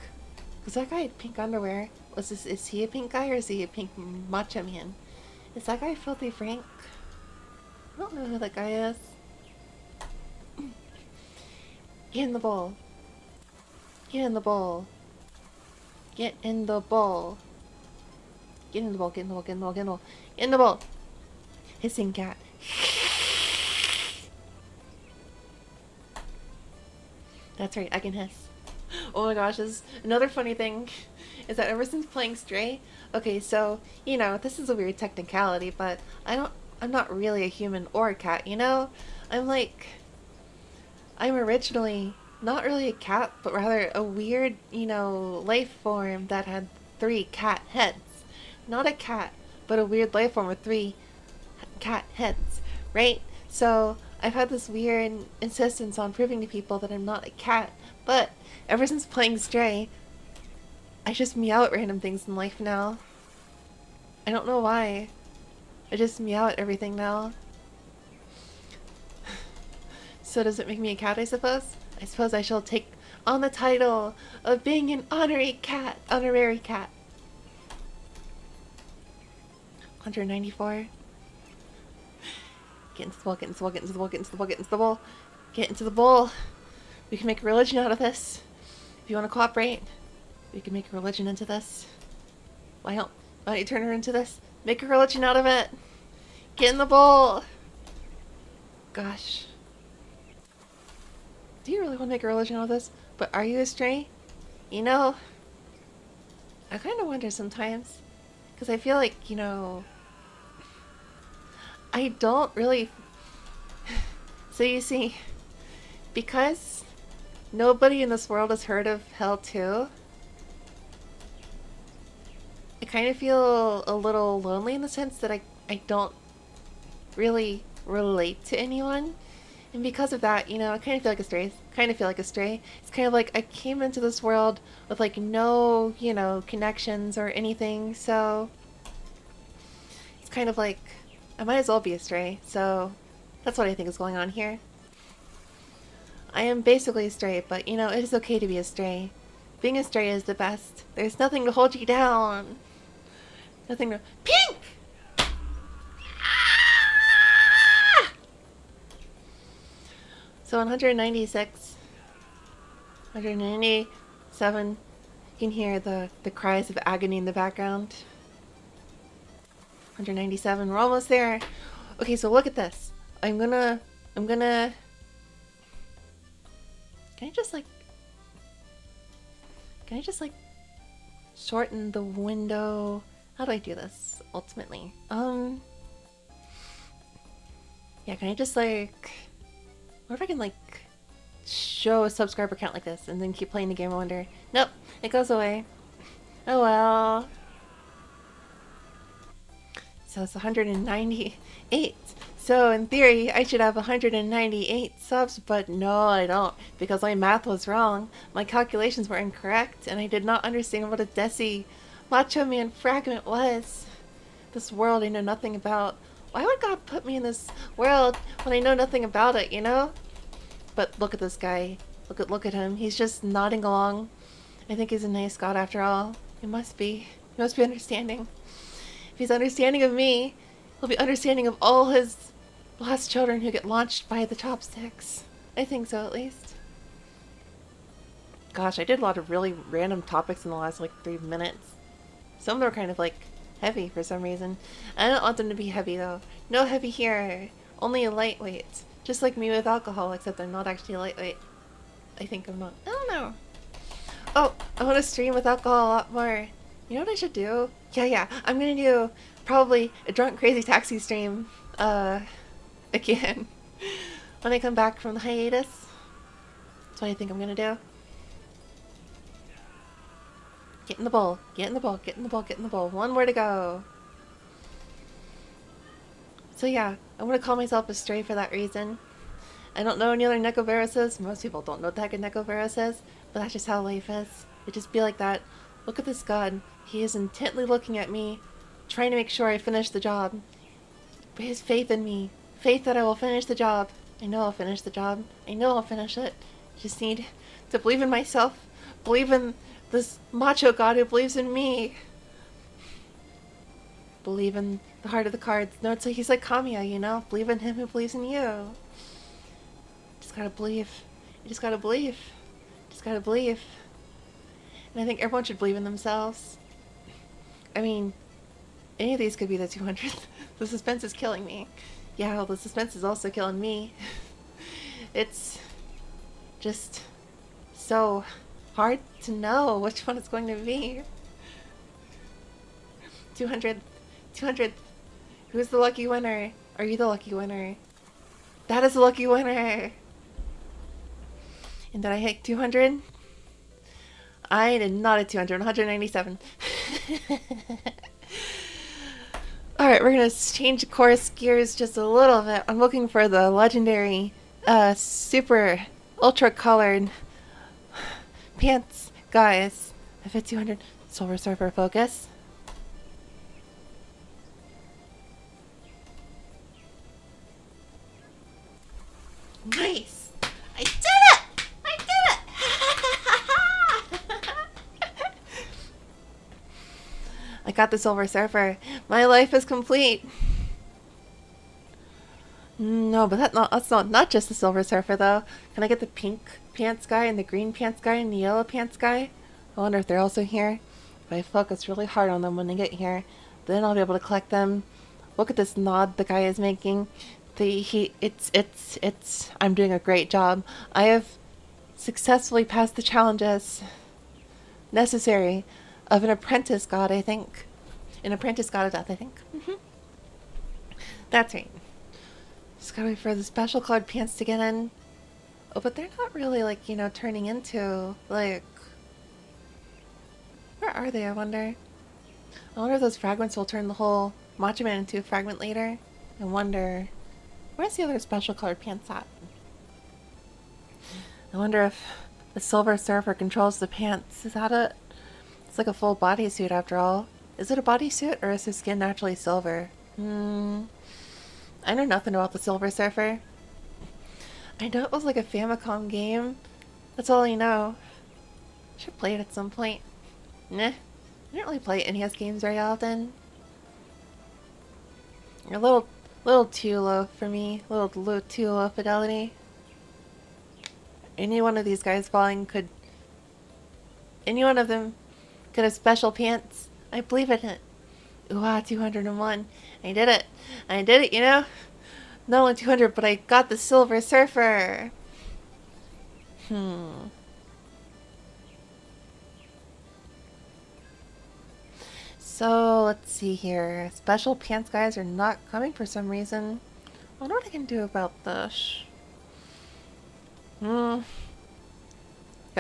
Because that guy had pink underwear. Is he a pink guy or is he a pink macho man? Is that guy Filthy Frank? I don't know who that guy is. Get in the bowl. Get in the bowl. Get in the bowl. Get in the bowl, get in the bowl, get in the bowl, get in the bowl. Get in the bowl. Hissing cat. That's right, I can hiss. Oh my gosh, this is another funny thing is that ever since playing Stray, okay, so, you know, this is a weird technicality, but I'm not really a human or a cat, you know? I'm originally not really a cat, but rather a weird, you know, life form that had 3 cat heads. Not a cat, but a weird life form with 3 cat heads, right? So I've had this weird insistence on proving to people that I'm not a cat, but ever since playing Stray, I just meow at random things in life now. I don't know why. I just meow at everything now. So does it make me a cat, I suppose? I suppose I shall take on the title of being an honorary cat. 194. Get into the bowl, get into the bowl, get into the bowl, get into the bowl, get into the bowl. Get into the bowl. We can make a religion out of this. If you want to cooperate, we can make a religion into this. Why don't you turn her into this? Make a religion out of it. Get in the bowl. Gosh. Do you really want to make a religion out of this? But are you a stray? You know, I kind of wonder sometimes. Because I feel like, you know, I don't really... So you see, because nobody in this world has heard of Hell 2, I kind of feel a little lonely in the sense that I don't really relate to anyone. And because of that, you know, I kind of feel like a stray. It's kind of like I came into this world with like no, you know, connections or anything. So it's kind of like I might as well be a stray. So that's what I think is going on here. I am basically a stray, but you know, it is okay to be a stray. Being a stray is the best. There's nothing to hold you down. Nothing to... Pink! So 196, 197, you can hear the cries of agony in the background. 197, we're almost there. Okay, so look at this. I'm gonna, can I just like, shorten the window. How do I do this ultimately? Yeah, can I just like, what if I can like show a subscriber count like this and then keep playing the game? I wonder. Nope, it goes away. Oh well. So it's 198. So in theory, I should have 198 subs, but no, I don't, because my math was wrong. My calculations were incorrect, and I did not understand what a deci macho man fragment was. This world I know nothing about. Why would God put me in this world when I know nothing about it, you know? But look at this guy. Look at him. He's just nodding along. I think he's a nice God after all. He must be. He must be understanding. If he's understanding of me, he'll be understanding of all his lost children who get launched by the chopsticks. I think so, at least. Gosh, I did a lot of really random topics in the last, like, 3 minutes. Some of them are kind of, like, heavy for some reason. I don't want them to be heavy, though. No heavy here. Only lightweight. Just like me with alcohol, except I'm not actually lightweight. I think I'm not. I don't know. Oh, I want to stream with alcohol a lot more. You know what I should do? Yeah. I'm gonna do probably a drunk crazy taxi stream, again. When I come back from the hiatus. That's what I think I'm gonna do. Get in the bowl. Get in the bowl. Get in the bowl. Get in the bowl. One more to go. So yeah, I'm gonna call myself a stray for that reason. I don't know any other Necoviruses. Most people don't know what the heck a Necovirus is, but that's just how life is. It just be like that. Look at this God. He is intently looking at me, trying to make sure I finish the job. But his faith in me. Faith that I will finish the job. I know I'll finish the job. I know I'll finish it. I just need to believe in myself. Believe in this macho God who believes in me. Believe in the heart of the cards. No, it's like he's like Kamiya, you know? Believe in him who believes in you. Just gotta believe. You just gotta believe. Just gotta believe. And I think everyone should believe in themselves. I mean, any of these could be the 200th. The suspense is killing me. Yeah, well, the suspense is also killing me. It's just so hard to know which one it's going to be. 200. Who's the lucky winner? Are you the lucky winner? That is the lucky winner. And did I hit 200? I did not hit 200. 197. Alright, we're gonna change course gears just a little bit. I'm looking for the legendary, super ultra colored pants, guys. I've hit 200. Silver Surfer focus. Nice! I did it! I did it! I got the Silver Surfer. My life is complete. No, but that's not just the Silver Surfer though. Can I get the pink pants guy and the green pants guy and the yellow pants guy? I wonder if they're also here. If I focus really hard on them when they get here, then I'll be able to collect them. Look at this nod the guy is making. I'm doing a great job. I have successfully passed the challenges necessary of an apprentice god, I think. An apprentice god of death, I think. That's right. Just gotta wait for the special colored pants to get in. Oh, but they're not really, like, you know, turning into, like... Where are they, I wonder? I wonder if those fragments will turn the whole Macho Man into a fragment later. I wonder... Where's the other special colored pants at? I wonder if the Silver Surfer controls the pants. Is that it? It's like a full bodysuit after all. Is it a bodysuit or is his skin naturally silver? I know nothing about the Silver Surfer. I know it was like a Famicom game. That's all I know. Should play it at some point. Nah. I don't really play NES games very often. You're a little too low for me. A little too low fidelity. Any one of these guys falling could... Any one of them could have special pants. I believe in it. Ooh, 201. I did it. I did it, you know? Not only 200, but I got the Silver Surfer. So let's see here. Special pants guys are not coming for some reason. I wonder what I can do about this. Got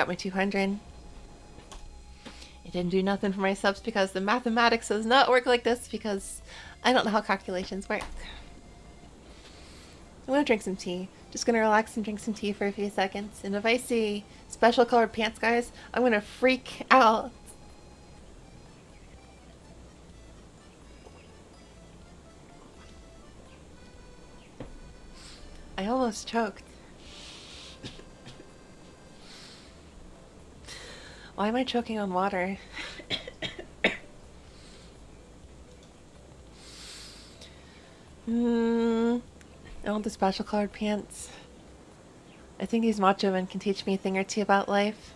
my 200. It didn't do nothing for my subs because the mathematics does not work like this because I don't know how calculations work. I'm gonna drink some tea. Just gonna relax and drink some tea for a few seconds. And if I see special colored pants guys, I'm gonna freak out. I almost choked. Why am I choking on water? I want the special colored pants. I think these macho men can teach me a thing or two about life.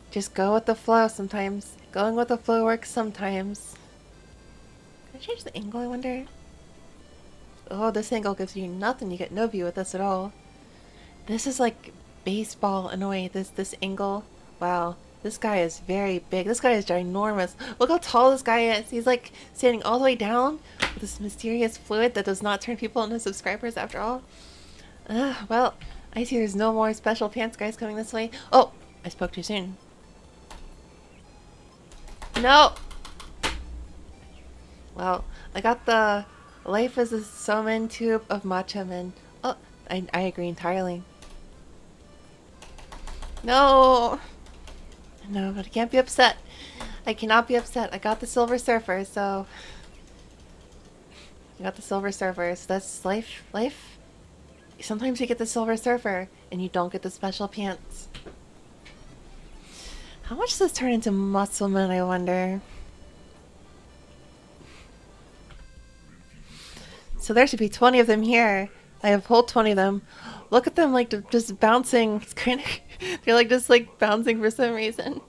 Just go with the flow sometimes. Going with the flow works sometimes. Can I change the angle, I wonder? Oh, this angle gives you nothing. You get no view with this at all. This is like baseball in a way. This angle. Wow. This guy is very big. This guy is ginormous. Look how tall this guy is. He's like standing all the way down with this mysterious fluid that does not turn people into subscribers after all. Well, I see there's no more special pants guys coming this way. Oh, I spoke too soon. No! Well, I got the life is a summon tube of macho men. Oh, I agree entirely. No! No, but I can't be upset. I cannot be upset. I got the Silver Surfer, so... I got the Silver Surfer, so that's life. Life? Sometimes you get the Silver Surfer, and you don't get the special pants. How much does this turn into Muscleman, I wonder? So there should be 20 of them here. I have whole 20 of them. Look at them, like, just bouncing. It's kind of... They're, like, just, like, bouncing for some reason.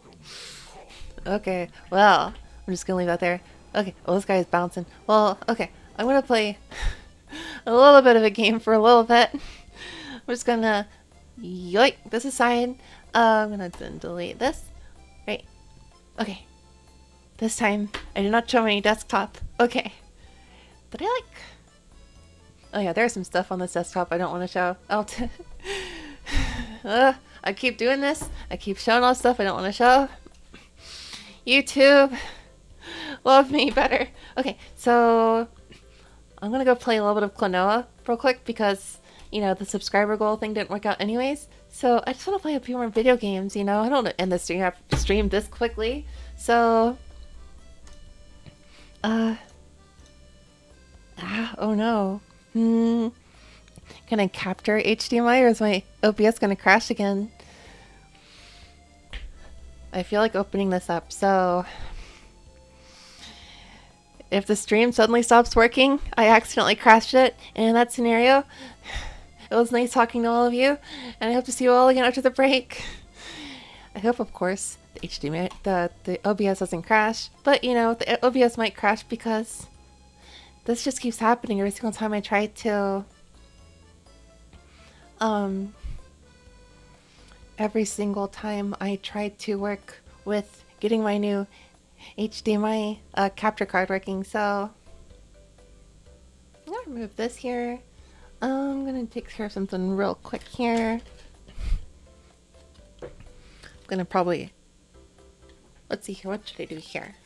Okay, well, I'm just gonna leave that there. Okay, well, this guy is bouncing. Well, okay, I'm gonna play a little bit of a game for a little bit. I'm just gonna yoink this aside. I'm gonna then delete this. Right. Okay. This time, I did not show any desktop. Okay. Did I, like... Oh yeah, there's some stuff on this desktop I don't want to show. I keep doing this. I keep showing all stuff I don't want to show. YouTube, love me better. Okay, so I'm gonna go play a little bit of Klonoa real quick because, you know, the subscriber goal thing didn't work out anyways. So I just want to play a few more video games, you know. I don't want to end the stream. I've streamed this quickly. So, oh no. Can I capture HDMI or is my OBS gonna crash again? I feel like opening this up, so if the stream suddenly stops working, I accidentally crashed it, and in that scenario, it was nice talking to all of you, and I hope to see you all again after the break. I hope, of course, the HDMI, the OBS doesn't crash, but you know, the OBS might crash because this just keeps happening every single time I try to, every single time I try to work with getting my new HDMI capture card working. So I'm gonna remove this here. I'm gonna take care of something real quick here. I'm gonna probably, let's see here, what should I do here?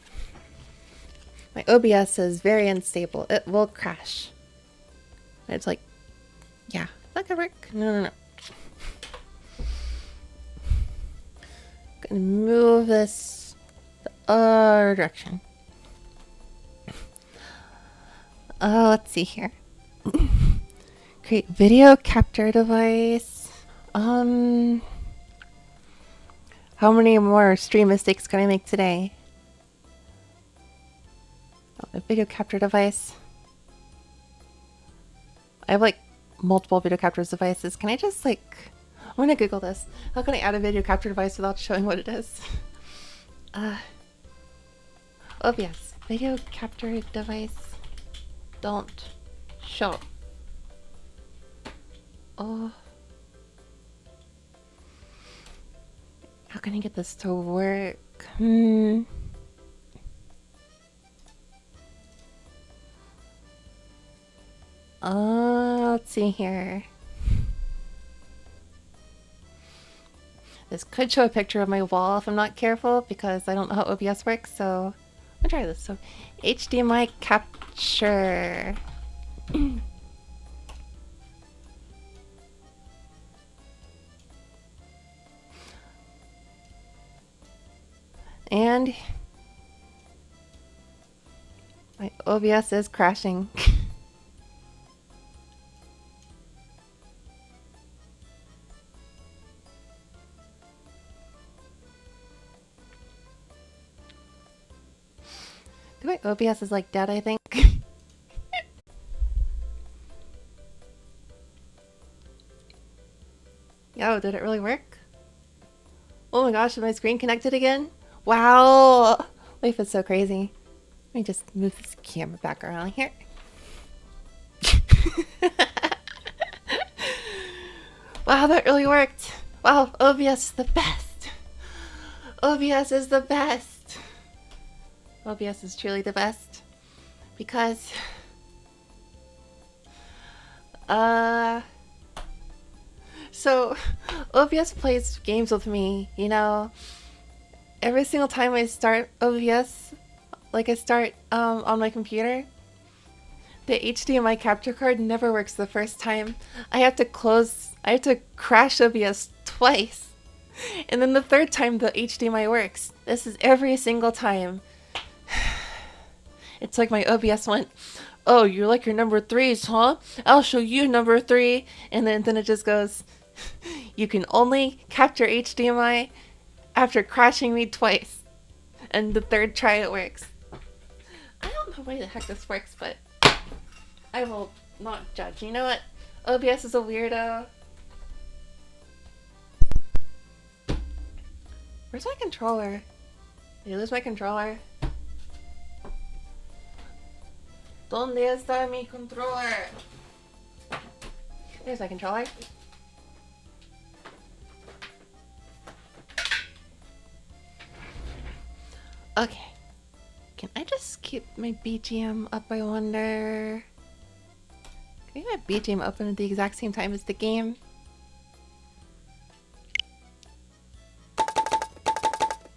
My OBS is very unstable. It will crash. It's like, yeah, that could work. No. Gonna move this the other direction. Let's see here. Create video capture device. How many more stream mistakes can I make today? A video capture device. I have like multiple video capture devices. Can I just like... I'm gonna Google this. How can I add a video capture device without showing what it is? OBS. Video capture device. Don't show. Oh. How can I get this to work? Let's see here. This could show a picture of my wall if I'm not careful, because I don't know how OBS works, so I'm gonna try this. So, HDMI capture. And my OBS is crashing. My OBS is like dead, I think. Yo, did it really work? Oh my gosh, is my screen connected again? Wow! Life is so crazy. Let me just move this camera back around here. Wow, that really worked. Wow, OBS is the best. OBS is the best. OBS is truly the best. Because... So, OBS plays games with me, you know? Every single time I start OBS, like I start on my computer, the HDMI capture card never works the first time. I have to crash OBS twice. And then the third time the HDMI works. This is every single time. It's like my OBS went, oh, you like your number 3s, huh? I'll show you number 3. And then it just goes, you can only capture HDMI after crashing me twice. And the third try it works. I don't know why the heck this works, but I will not judge. You know what? OBS is a weirdo. Where's my controller? Did I lose my controller? ¿Dónde está mi controller? There's my controller. Okay. Can I just keep my BGM up, I wonder? Can I get my BGM open at the exact same time as the game?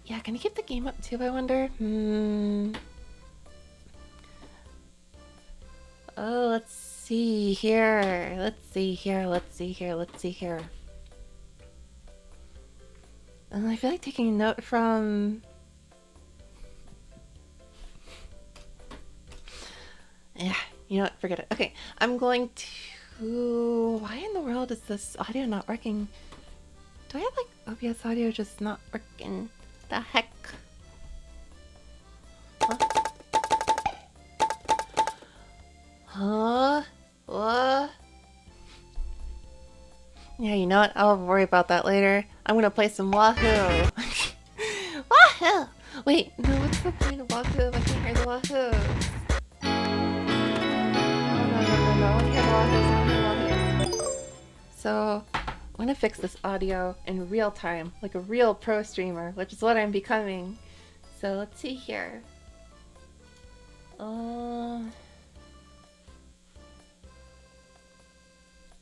Yeah, can I keep the game up too, I wonder? Oh, let's see here. Let's see here. And I feel like taking a note from... Yeah, you know what? Forget it. Okay, I'm going to... Why in the world is this audio not working? Do I have like OBS audio just not working? The heck? Huh? What? Yeah, you know what? I'll worry about that later. I'm gonna play some Wahoo! Wahoo! Wait, no, what's the point of Wahoo if I can't hear the Wahoo? No, I want to hear the Wahoos. So, I'm gonna fix this audio in real time, like a real pro streamer, which is what I'm becoming. So, let's see here.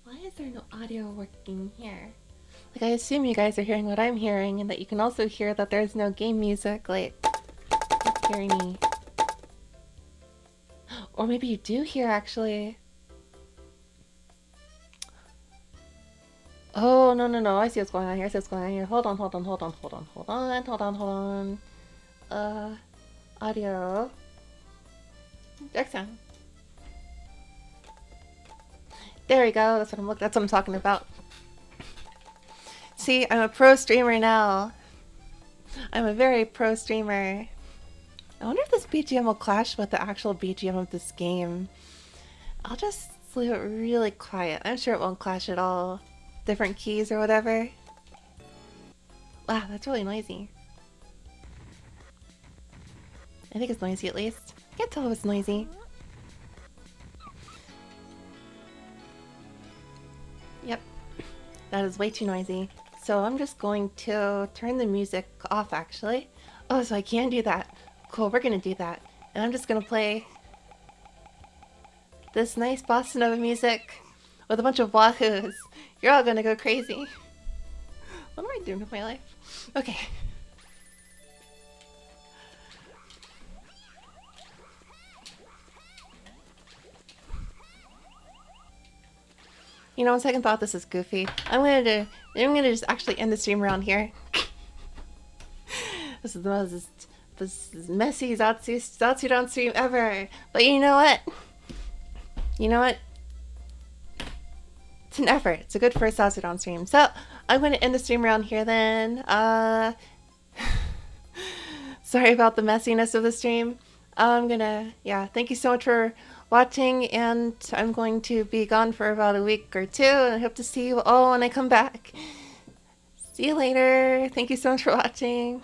Why is there no audio working here? Like, I assume you guys are hearing what I'm hearing, and that you can also hear that there's no game music, like, not hearing me. Or maybe you do hear, actually. Oh, no, I see what's going on here, Hold on. Audio. Dark sound. There we go. That's what I'm talking about. See, I'm a pro streamer now. I'm a very pro streamer. I wonder if this BGM will clash with the actual BGM of this game. I'll just leave it really quiet. I'm sure it won't clash at all. Different keys or whatever. Wow, that's really noisy. I think it's noisy at least. I can't tell if it's noisy. Yep, that is way too noisy. So I'm just going to turn the music off actually. Oh, so I can do that. Cool, we're gonna do that. And I'm just gonna play this nice bossa nova music with a bunch of wahoos. You're all gonna go crazy. What am I doing with my life? Okay. You know, on second thought, this is goofy. I'm gonna just actually end the stream around here. This is the most messy Zatsudan stream ever. But you know what? You know what? It's an effort. It's a good first Zatsudan stream. So I'm gonna end the stream around here then. Sorry about the messiness of the stream. Thank you so much for watching, and I'm going to be gone for about a week or two, and I hope to see you all when I come back. See you later. Thank you so much for watching.